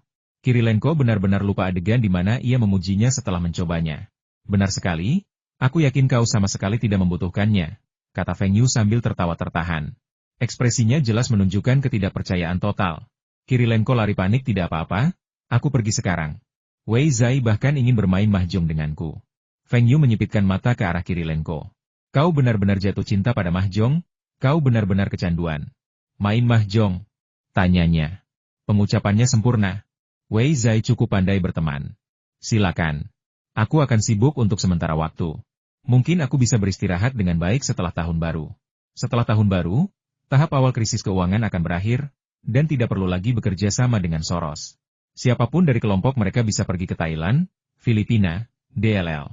Kirilenko benar-benar lupa adegan di mana ia memujinya setelah mencobanya. Benar sekali, aku yakin kau sama sekali tidak membutuhkannya, kata Feng Yu sambil tertawa tertahan. Ekspresinya jelas menunjukkan ketidakpercayaan total. Kirilenko lari panik tidak apa-apa, aku pergi sekarang. Wei Zai bahkan ingin bermain mahjong denganku. Feng Yu menyipitkan mata ke arah Kirilenko. Kau benar-benar jatuh cinta pada mahjong, kau benar-benar kecanduan. Main mahjong? Tanyanya. Pengucapannya sempurna. Wei Zai cukup pandai berteman. Silakan. Aku akan sibuk untuk sementara waktu. Mungkin aku bisa beristirahat dengan baik setelah tahun baru. Setelah tahun baru, tahap awal krisis keuangan akan berakhir, dan tidak perlu lagi bekerja sama dengan Soros. Siapapun dari kelompok mereka bisa pergi ke Thailand, Filipina, DLL.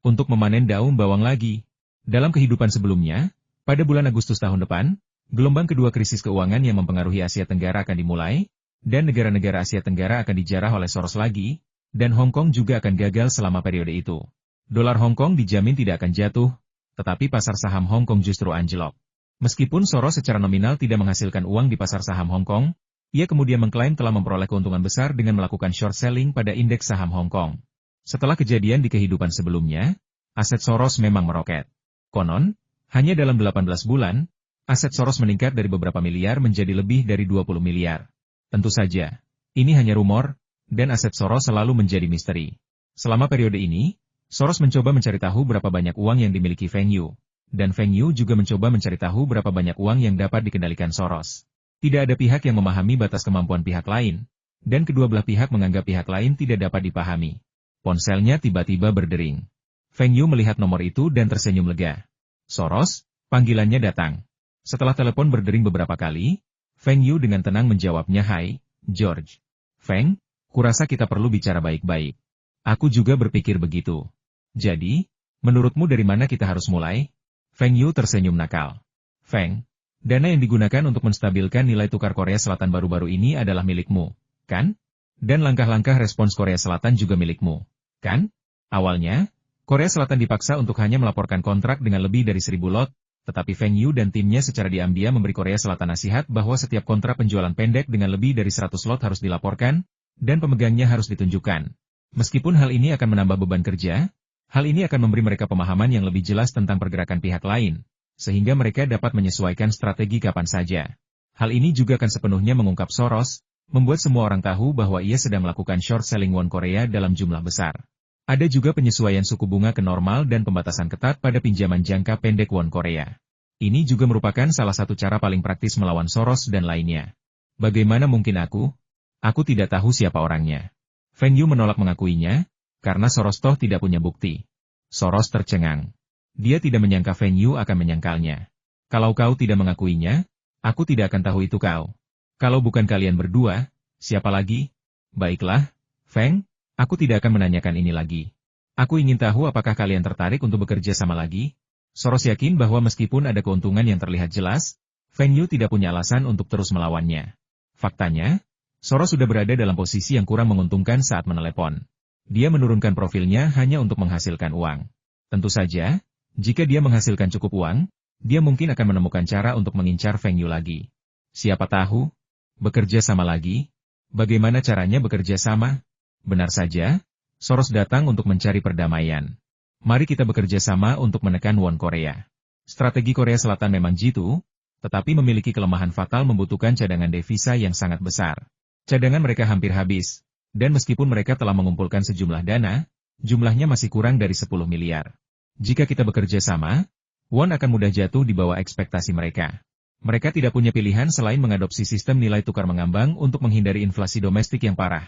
Untuk memanen daun bawang lagi. Dalam kehidupan sebelumnya, pada bulan Agustus tahun depan, gelombang kedua krisis keuangan yang mempengaruhi Asia Tenggara akan dimulai, dan negara-negara Asia Tenggara akan dijarah oleh Soros lagi, dan Hong Kong juga akan gagal selama periode itu. Dolar Hong Kong dijamin tidak akan jatuh, tetapi pasar saham Hong Kong justru anjlok. Meskipun Soros secara nominal tidak menghasilkan uang di pasar saham Hong Kong, ia kemudian mengklaim telah memperoleh keuntungan besar dengan melakukan short selling pada indeks saham Hong Kong. Setelah kejadian di kehidupan sebelumnya, aset Soros memang meroket. Konon, hanya dalam 18 bulan, aset Soros meningkat dari beberapa miliar menjadi lebih dari 20 miliar. Tentu saja, ini hanya rumor, dan aset Soros selalu menjadi misteri. Selama periode ini, Soros mencoba mencari tahu berapa banyak uang yang dimiliki Feng Yu, dan Feng Yu juga mencoba mencari tahu berapa banyak uang yang dapat dikendalikan Soros. Tidak ada pihak yang memahami batas kemampuan pihak lain, dan kedua belah pihak menganggap pihak lain tidak dapat dipahami. Ponselnya tiba-tiba berdering. Feng Yu melihat nomor itu dan tersenyum lega. Soros, panggilannya datang. Setelah telepon berdering beberapa kali, Feng Yu dengan tenang menjawabnya, "Hai, George." "Feng, kurasa kita perlu bicara baik-baik." "Aku juga berpikir begitu. Jadi, menurutmu dari mana kita harus mulai?" Feng Yu tersenyum nakal. "Feng, dana yang digunakan untuk menstabilkan nilai tukar Korea Selatan baru-baru ini adalah milikmu, kan? Dan langkah-langkah respons Korea Selatan juga milikmu, kan? Awalnya, Korea Selatan dipaksa untuk hanya melaporkan kontrak dengan lebih dari 1.000 lot, tetapi Feng Yu dan timnya secara diam-diam memberi Korea Selatan nasihat bahwa setiap kontrak penjualan pendek dengan lebih dari 100 lot harus dilaporkan, dan pemegangnya harus ditunjukkan. Meskipun hal ini akan menambah beban kerja, hal ini akan memberi mereka pemahaman yang lebih jelas tentang pergerakan pihak lain, sehingga mereka dapat menyesuaikan strategi kapan saja. Hal ini juga akan sepenuhnya mengungkap Soros, membuat semua orang tahu bahwa ia sedang melakukan short selling won Korea dalam jumlah besar. Ada juga penyesuaian suku bunga ke normal dan pembatasan ketat pada pinjaman jangka pendek won Korea. Ini juga merupakan salah satu cara paling praktis melawan Soros dan lainnya. Bagaimana mungkin aku? Aku tidak tahu siapa orangnya. Feng Yu menolak mengakuinya, karena Soros toh tidak punya bukti. Soros tercengang. Dia tidak menyangka Feng Yu akan menyangkalnya. Kalau kau tidak mengakuinya, aku tidak akan tahu itu kau. Kalau bukan kalian berdua, siapa lagi? Baiklah, Feng, aku tidak akan menanyakan ini lagi. Aku ingin tahu apakah kalian tertarik untuk bekerja sama lagi? Soros yakin bahwa meskipun ada keuntungan yang terlihat jelas, Feng Yu tidak punya alasan untuk terus melawannya. Faktanya, Soros sudah berada dalam posisi yang kurang menguntungkan saat menelepon. Dia menurunkan profilnya hanya untuk menghasilkan uang. Tentu saja, jika dia menghasilkan cukup uang, dia mungkin akan menemukan cara untuk mengincar Feng Yu lagi. Siapa tahu? Bekerja sama lagi? Bagaimana caranya bekerja sama? Benar saja, Soros datang untuk mencari perdamaian. Mari kita bekerja sama untuk menekan won Korea. Strategi Korea Selatan memang jitu, tetapi memiliki kelemahan fatal membutuhkan cadangan devisa yang sangat besar. Cadangan mereka hampir habis, dan meskipun mereka telah mengumpulkan sejumlah dana, jumlahnya masih kurang dari 10 miliar. Jika kita bekerja sama, won akan mudah jatuh di bawah ekspektasi mereka. Mereka tidak punya pilihan selain mengadopsi sistem nilai tukar mengambang untuk menghindari inflasi domestik yang parah.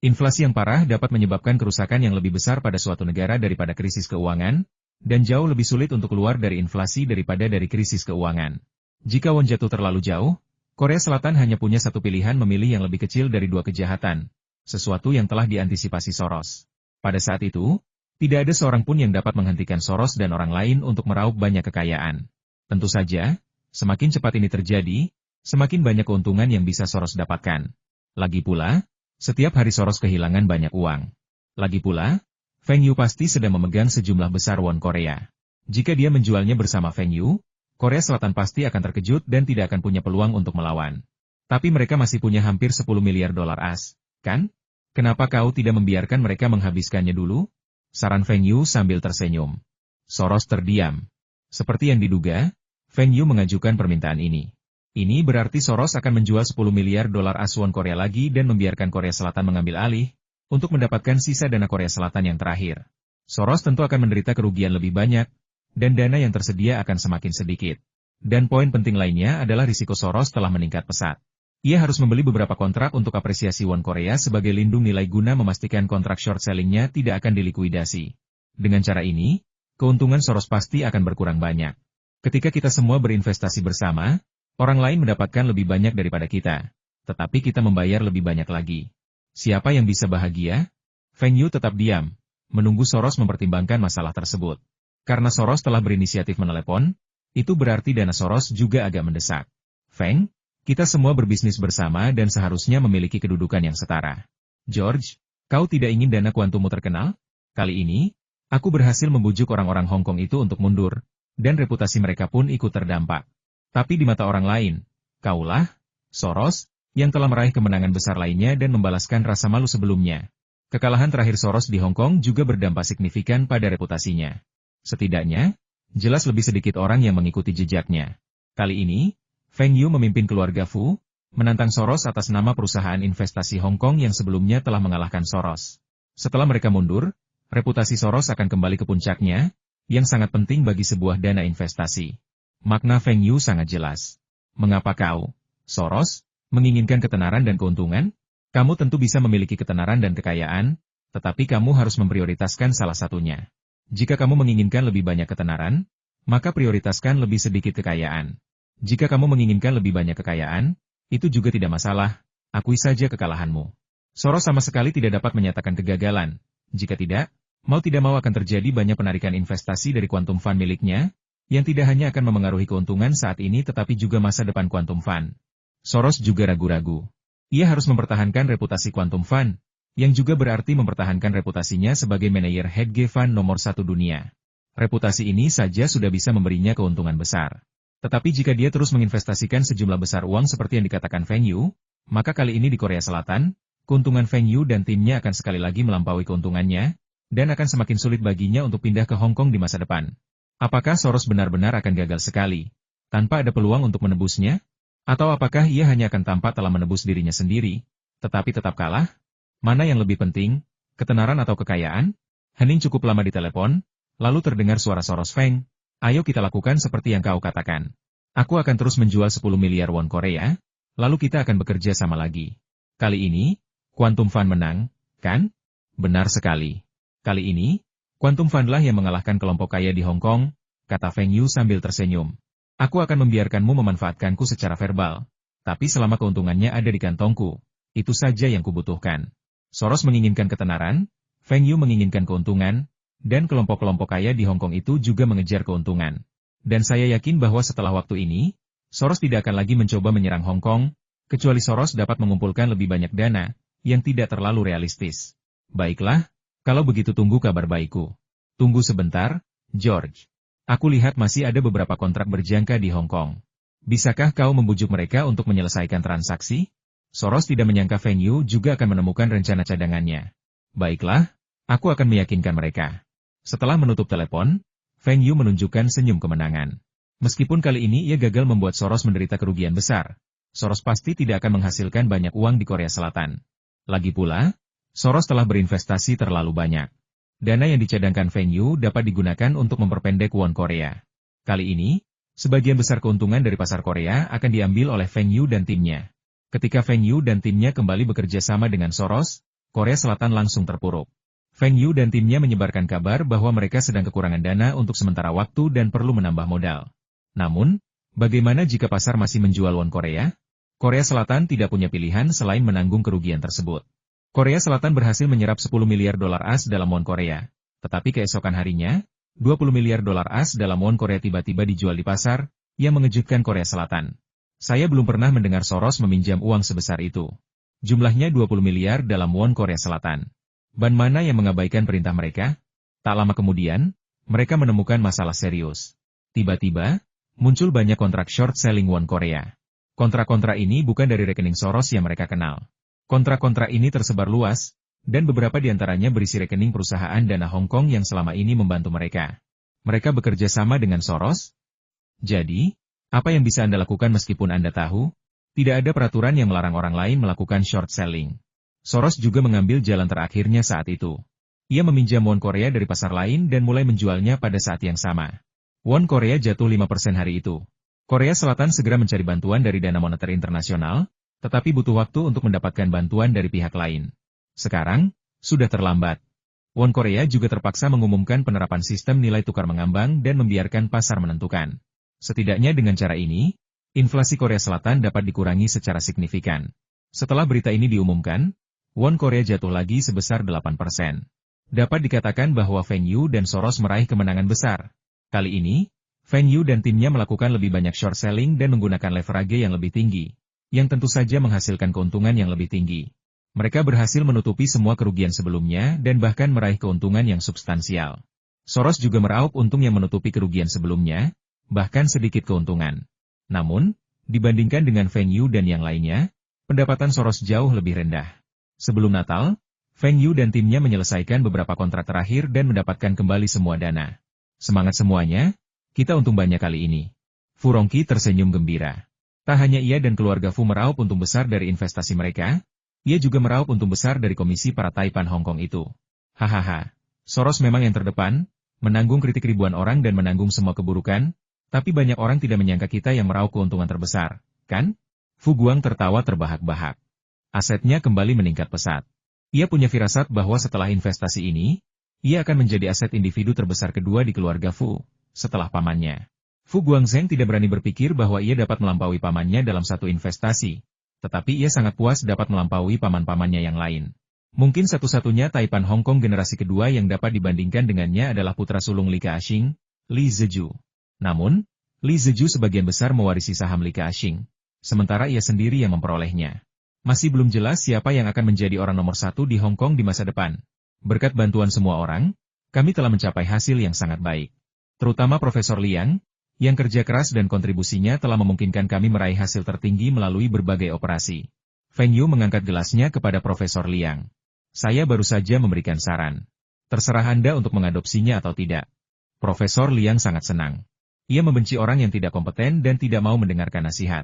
Inflasi yang parah dapat menyebabkan kerusakan yang lebih besar pada suatu negara daripada krisis keuangan, dan jauh lebih sulit untuk keluar dari inflasi daripada dari krisis keuangan. Jika won jatuh terlalu jauh, Korea Selatan hanya punya satu pilihan, memilih yang lebih kecil dari dua kejahatan, sesuatu yang telah diantisipasi Soros. Pada saat itu, tidak ada seorang pun yang dapat menghentikan Soros dan orang lain untuk meraup banyak kekayaan. Tentu saja, semakin cepat ini terjadi, semakin banyak keuntungan yang bisa Soros dapatkan. Lagi pula, setiap hari Soros kehilangan banyak uang. Lagi pula, Feng Yu pasti sedang memegang sejumlah besar won Korea. Jika dia menjualnya bersama Feng Yu, Korea Selatan pasti akan terkejut dan tidak akan punya peluang untuk melawan. Tapi mereka masih punya hampir 10 miliar dolar as, kan? Kenapa kau tidak membiarkan mereka menghabiskannya dulu? Saran Feng Yu sambil tersenyum. Soros terdiam. Seperti yang diduga, Feng Yu mengajukan permintaan ini. Ini berarti Soros akan menjual 10 miliar dolar as won Korea lagi dan membiarkan Korea Selatan mengambil alih, untuk mendapatkan sisa dana Korea Selatan yang terakhir. Soros tentu akan menderita kerugian lebih banyak, dan dana yang tersedia akan semakin sedikit. Dan poin penting lainnya adalah risiko Soros telah meningkat pesat. Ia harus membeli beberapa kontrak untuk apresiasi won Korea sebagai lindung nilai guna memastikan kontrak short sellingnya tidak akan dilikuidasi. Dengan cara ini, keuntungan Soros pasti akan berkurang banyak. Ketika kita semua berinvestasi bersama, orang lain mendapatkan lebih banyak daripada kita, tetapi kita membayar lebih banyak lagi. Siapa yang bisa bahagia? Feng Yu tetap diam, menunggu Soros mempertimbangkan masalah tersebut. Karena Soros telah berinisiatif menelepon, itu berarti dana Soros juga agak mendesak. Feng, kita semua berbisnis bersama dan seharusnya memiliki kedudukan yang setara. George, kau tidak ingin dana kuantummu terkenal? Kali ini, aku berhasil membujuk orang-orang Hong Kong itu untuk mundur, dan reputasi mereka pun ikut terdampak. Tapi di mata orang lain, kaulah, Soros, yang telah meraih kemenangan besar lainnya dan membalaskan rasa malu sebelumnya. Kekalahan terakhir Soros di Hong Kong juga berdampak signifikan pada reputasinya. Setidaknya, jelas lebih sedikit orang yang mengikuti jejaknya. Kali ini, Feng Yu memimpin keluarga Fu, menantang Soros atas nama perusahaan investasi Hong Kong yang sebelumnya telah mengalahkan Soros. Setelah mereka mundur, reputasi Soros akan kembali ke puncaknya, yang sangat penting bagi sebuah dana investasi. Makna Feng Yu sangat jelas. Mengapa kau, Soros, menginginkan ketenaran dan keuntungan? Kamu tentu bisa memiliki ketenaran dan kekayaan, tetapi kamu harus memprioritaskan salah satunya. Jika kamu menginginkan lebih banyak ketenaran, maka prioritaskan lebih sedikit kekayaan. Jika kamu menginginkan lebih banyak kekayaan, itu juga tidak masalah, akui saja kekalahanmu. Soros sama sekali tidak dapat menyatakan kegagalan. Jika tidak mau akan terjadi banyak penarikan investasi dari Quantum Fund miliknya, yang tidak hanya akan memengaruhi keuntungan saat ini tetapi juga masa depan Quantum Fund. Soros juga ragu-ragu. Ia harus mempertahankan reputasi Quantum Fund, yang juga berarti mempertahankan reputasinya sebagai manajer hedge fund nomor 1 dunia. Reputasi ini saja sudah bisa memberinya keuntungan besar. Tetapi jika dia terus menginvestasikan sejumlah besar uang seperti yang dikatakan Feng Yu, maka kali ini di Korea Selatan, keuntungan Feng Yu dan timnya akan sekali lagi melampaui keuntungannya, dan akan semakin sulit baginya untuk pindah ke Hong Kong di masa depan. Apakah Soros benar-benar akan gagal sekali, tanpa ada peluang untuk menebusnya? Atau apakah ia hanya akan tampak telah menebus dirinya sendiri, tetapi tetap kalah? Mana yang lebih penting, ketenaran atau kekayaan? Hening cukup lama di telepon, lalu terdengar suara Soros. Feng, ayo kita lakukan seperti yang kau katakan. Aku akan terus menjual 10 miliar won Korea, lalu kita akan bekerja sama lagi. Kali ini, Quantum Fund menang, kan? Benar sekali. Kali ini, Quantum Fund lah yang mengalahkan kelompok kaya di Hong Kong, kata Feng Yu sambil tersenyum. Aku akan membiarkanmu memanfaatkanku secara verbal, tapi selama keuntungannya ada di kantongku, itu saja yang kubutuhkan. Soros menginginkan ketenaran, Feng Yu menginginkan keuntungan, dan kelompok-kelompok kaya di Hong Kong itu juga mengejar keuntungan. Dan saya yakin bahwa setelah waktu ini, Soros tidak akan lagi mencoba menyerang Hong Kong, kecuali Soros dapat mengumpulkan lebih banyak dana, yang tidak terlalu realistis. Baiklah, kalau begitu tunggu kabar baikku. Tunggu sebentar, George. Aku lihat masih ada beberapa kontrak berjangka di Hong Kong. Bisakah kau membujuk mereka untuk menyelesaikan transaksi? Soros tidak menyangka Feng Yu juga akan menemukan rencana cadangannya. Baiklah, aku akan meyakinkan mereka. Setelah menutup telepon, Feng Yu menunjukkan senyum kemenangan. Meskipun kali ini ia gagal membuat Soros menderita kerugian besar, Soros pasti tidak akan menghasilkan banyak uang di Korea Selatan. Lagi pula, Soros telah berinvestasi terlalu banyak. Dana yang dicadangkan Feng Yu dapat digunakan untuk memperpendek won Korea. Kali ini, sebagian besar keuntungan dari pasar Korea akan diambil oleh Feng Yu dan timnya. Ketika Feng Yu dan timnya kembali bekerja sama dengan Soros, Korea Selatan langsung terpuruk. Feng Yu dan timnya menyebarkan kabar bahwa mereka sedang kekurangan dana untuk sementara waktu dan perlu menambah modal. Namun, bagaimana jika pasar masih menjual won Korea? Korea Selatan tidak punya pilihan selain menanggung kerugian tersebut. Korea Selatan berhasil menyerap 10 miliar dolar AS dalam won Korea. Tetapi keesokan harinya, 20 miliar dolar AS dalam won Korea tiba-tiba dijual di pasar, yang mengejutkan Korea Selatan. Saya belum pernah mendengar Soros meminjam uang sebesar itu. Jumlahnya 20 miliar dalam won Korea Selatan. Ban mana yang mengabaikan perintah mereka? Tak lama kemudian, mereka menemukan masalah serius. Tiba-tiba, muncul banyak kontrak short selling won Korea. Kontrak-kontrak ini bukan dari rekening Soros yang mereka kenal. Kontrak-kontrak ini tersebar luas, dan beberapa di antaranya berisi rekening perusahaan dana Hong Kong yang selama ini membantu mereka. Mereka bekerja sama dengan Soros? Jadi, apa yang bisa Anda lakukan meskipun Anda tahu? Tidak ada peraturan yang melarang orang lain melakukan short selling. Soros juga mengambil jalan terakhirnya saat itu. Ia meminjam won Korea dari pasar lain dan mulai menjualnya pada saat yang sama. Won Korea jatuh 5% hari itu. Korea Selatan segera mencari bantuan dari Dana Moneter Internasional, tetapi butuh waktu untuk mendapatkan bantuan dari pihak lain. Sekarang, sudah terlambat. Won Korea juga terpaksa mengumumkan penerapan sistem nilai tukar mengambang dan membiarkan pasar menentukan. Setidaknya dengan cara ini, inflasi Korea Selatan dapat dikurangi secara signifikan. Setelah berita ini diumumkan, Won Korea jatuh lagi sebesar 8%. Dapat dikatakan bahwa Feng Yu dan Soros meraih kemenangan besar. Kali ini, Feng Yu dan timnya melakukan lebih banyak short selling dan menggunakan leverage yang lebih tinggi, yang tentu saja menghasilkan keuntungan yang lebih tinggi. Mereka berhasil menutupi semua kerugian sebelumnya dan bahkan meraih keuntungan yang substansial. Soros juga meraup untung yang menutupi kerugian sebelumnya, bahkan sedikit keuntungan. Namun, dibandingkan dengan Feng Yu dan yang lainnya, pendapatan Soros jauh lebih rendah. Sebelum Natal, Feng Yu dan timnya menyelesaikan beberapa kontrak terakhir dan mendapatkan kembali semua dana. Semangat semuanya, kita untung banyak kali ini. Fu Rongqi tersenyum gembira. Tak hanya ia dan keluarga Fu meraup untung besar dari investasi mereka, ia juga meraup untung besar dari komisi para Taipan Hong Kong itu. Hahaha, Soros memang yang terdepan, menanggung kritik ribuan orang dan menanggung semua keburukan, tapi banyak orang tidak menyangka kita yang meraup keuntungan terbesar, kan? Fu Guang tertawa terbahak-bahak. Asetnya kembali meningkat pesat. Ia punya firasat bahwa setelah investasi ini, ia akan menjadi aset individu terbesar kedua di keluarga Fu, setelah pamannya. Fu Guangzheng tidak berani berpikir bahwa ia dapat melampaui pamannya dalam satu investasi, tetapi ia sangat puas dapat melampaui paman-pamannya yang lain. Mungkin satu-satunya Taipan Hong Kong generasi kedua yang dapat dibandingkan dengannya adalah putra sulung Li Ka-shing, Li Zheju. Namun, Li Zheju sebagian besar mewarisi saham Li Ka-shing, sementara ia sendiri yang memperolehnya. Masih belum jelas siapa yang akan menjadi orang nomor satu di Hong Kong di masa depan. Berkat bantuan semua orang, kami telah mencapai hasil yang sangat baik. Terutama Profesor Liang, yang kerja keras dan kontribusinya telah memungkinkan kami meraih hasil tertinggi melalui berbagai operasi. Feng Yu mengangkat gelasnya kepada Profesor Liang. Saya baru saja memberikan saran. Terserah Anda untuk mengadopsinya atau tidak. Profesor Liang sangat senang. Ia membenci orang yang tidak kompeten dan tidak mau mendengarkan nasihat.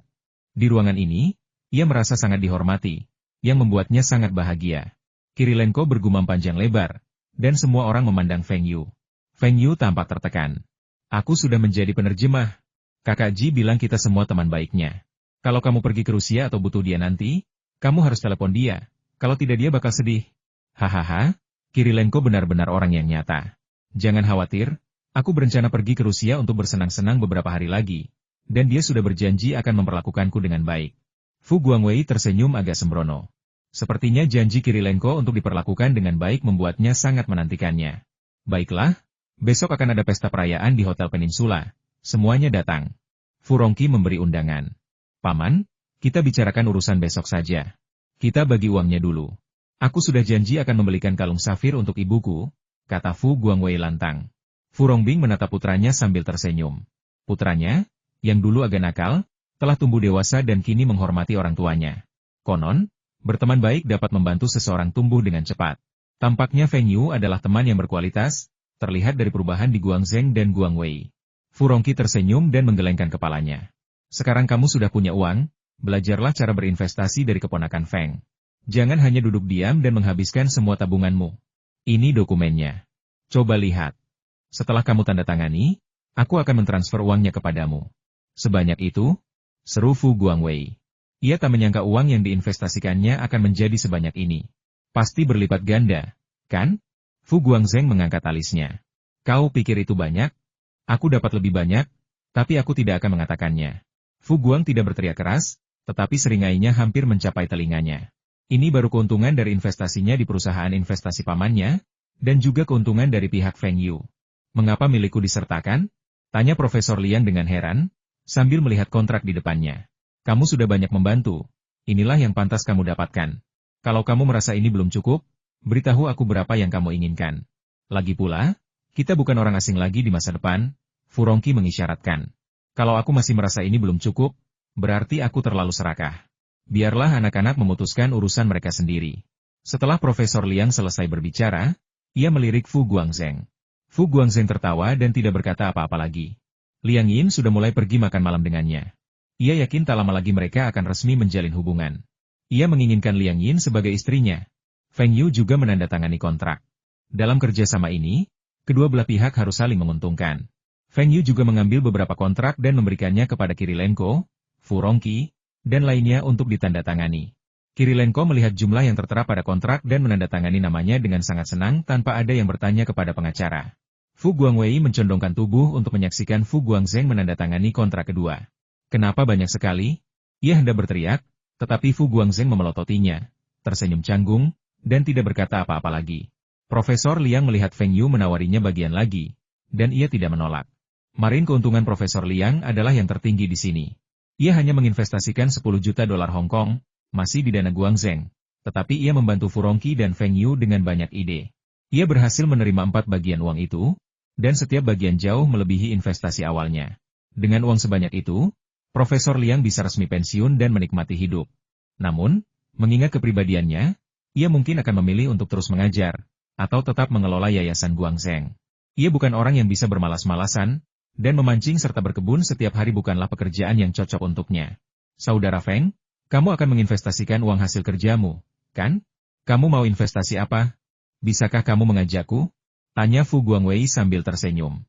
Di ruangan ini, ia merasa sangat dihormati, yang membuatnya sangat bahagia. Kirilenko bergumam panjang lebar, dan semua orang memandang Feng Yu. Feng Yu tampak tertekan. Aku sudah menjadi penerjemah. Kakak Ji bilang kita semua teman baiknya. Kalau kamu pergi ke Rusia atau butuh dia nanti, kamu harus telepon dia. Kalau tidak dia bakal sedih. Hahaha, Kirilenko benar-benar orang yang nyata. Jangan khawatir, aku berencana pergi ke Rusia untuk bersenang-senang beberapa hari lagi. Dan dia sudah berjanji akan memperlakukanku dengan baik. Fu Guangwei tersenyum agak sembrono. Sepertinya janji Kirilenko untuk diperlakukan dengan baik membuatnya sangat menantikannya. Baiklah. Besok akan ada pesta perayaan di Hotel Peninsula. Semuanya datang. Fu Rongqi memberi undangan. Paman, kita bicarakan urusan besok saja. Kita bagi uangnya dulu. Aku sudah janji akan membelikan kalung safir untuk ibuku, kata Fu Guangwei lantang. Fu Rongbing menatap putranya sambil tersenyum. Putranya, yang dulu agak nakal, telah tumbuh dewasa dan kini menghormati orang tuanya. Konon, berteman baik dapat membantu seseorang tumbuh dengan cepat. Tampaknya Feng Yu adalah teman yang berkualitas, terlihat dari perubahan di Guangzheng dan Guangwei. Fu Rongqi tersenyum dan menggelengkan kepalanya. Sekarang kamu sudah punya uang, belajarlah cara berinvestasi dari keponakan Feng. Jangan hanya duduk diam dan menghabiskan semua tabunganmu. Ini dokumennya. Coba lihat. Setelah kamu tanda tangani, aku akan mentransfer uangnya kepadamu. Sebanyak itu? Seru Fu Guangwei. Ia tak menyangka uang yang diinvestasikannya akan menjadi sebanyak ini. Pasti berlipat ganda, kan? Fu Guangzheng mengangkat alisnya. Kau pikir itu banyak? Aku dapat lebih banyak, tapi aku tidak akan mengatakannya. Fu Guang tidak berteriak keras, tetapi seringainya hampir mencapai telinganya. Ini baru keuntungan dari investasinya di perusahaan investasi pamannya, dan juga keuntungan dari pihak Feng Yu. Mengapa milikku disertakan? Tanya Profesor Liang dengan heran, sambil melihat kontrak di depannya. Kamu sudah banyak membantu. Inilah yang pantas kamu dapatkan. Kalau kamu merasa ini belum cukup, beritahu aku berapa yang kamu inginkan. Lagi pula, kita bukan orang asing lagi di masa depan, Fu Rongqi mengisyaratkan. Kalau aku masih merasa ini belum cukup, berarti aku terlalu serakah. Biarlah anak-anak memutuskan urusan mereka sendiri. Setelah Profesor Liang selesai berbicara, ia melirik Fu Guangzheng. Fu Guangzheng tertawa dan tidak berkata apa-apa lagi. Liang Yin sudah mulai pergi makan malam dengannya. Ia yakin tak lama lagi mereka akan resmi menjalin hubungan. Ia menginginkan Liang Yin sebagai istrinya. Feng Yu juga menandatangani kontrak. Dalam kerjasama ini, kedua belah pihak harus saling menguntungkan. Feng Yu juga mengambil beberapa kontrak dan memberikannya kepada Kirilenko, Fu Rongqi, dan lainnya untuk ditandatangani. Kirilenko melihat jumlah yang tertera pada kontrak dan menandatangani namanya dengan sangat senang tanpa ada yang bertanya kepada pengacara. Fu Guangwei mencondongkan tubuh untuk menyaksikan Fu Guangzheng menandatangani kontrak kedua. Kenapa banyak sekali? Ia hendak berteriak, tetapi Fu Guangzheng memelototinya. Tersenyum canggung, dan tidak berkata apa-apa lagi. Profesor Liang melihat Feng Yu menawarinya bagian lagi, dan ia tidak menolak. Margin keuntungan Profesor Liang adalah yang tertinggi di sini. Ia hanya menginvestasikan 10 juta dolar Hong Kong, masih di dana Guangzheng. Tetapi ia membantu Furongqi dan Feng Yu dengan banyak ide. Ia berhasil menerima 4 bagian uang itu, dan setiap bagian jauh melebihi investasi awalnya. Dengan uang sebanyak itu, Profesor Liang bisa resmi pensiun dan menikmati hidup. Namun, mengingat kepribadiannya, ia mungkin akan memilih untuk terus mengajar, atau tetap mengelola yayasan Guangzheng. Ia bukan orang yang bisa bermalas-malasan, dan memancing serta berkebun setiap hari bukanlah pekerjaan yang cocok untuknya. Saudara Feng, kamu akan menginvestasikan uang hasil kerjamu, kan? Kamu mau investasi apa? Bisakah kamu mengajakku? Tanya Fu Guangwei sambil tersenyum.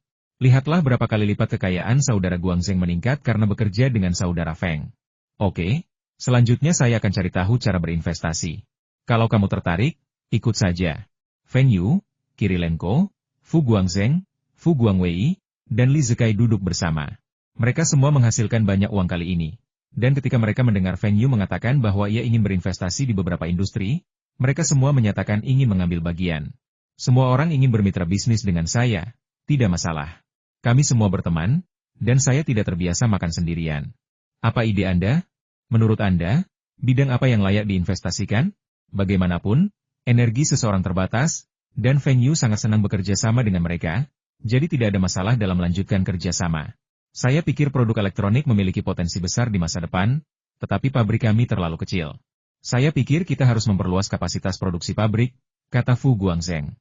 Lihatlah berapa kali lipat kekayaan saudara Guangzheng meningkat karena bekerja dengan saudara Feng. Oke, selanjutnya saya akan cari tahu cara berinvestasi. Kalau kamu tertarik, ikut saja. Feng Yu, Kirilenko, Fu Guangzheng, Fu Guangwei, dan Li Zikai duduk bersama. Mereka semua menghasilkan banyak uang kali ini. Dan ketika mereka mendengar Feng Yu mengatakan bahwa ia ingin berinvestasi di beberapa industri, mereka semua menyatakan ingin mengambil bagian. Semua orang ingin bermitra bisnis dengan saya, tidak masalah. Kami semua berteman, dan saya tidak terbiasa makan sendirian. Apa ide Anda? Menurut Anda, bidang apa yang layak diinvestasikan? Bagaimanapun, energi seseorang terbatas, dan Feng Yu sangat senang bekerja sama dengan mereka, jadi tidak ada masalah dalam melanjutkan kerjasama. Saya pikir produk elektronik memiliki potensi besar di masa depan, tetapi pabrik kami terlalu kecil. Saya pikir kita harus memperluas kapasitas produksi pabrik, kata Fu Guangzheng.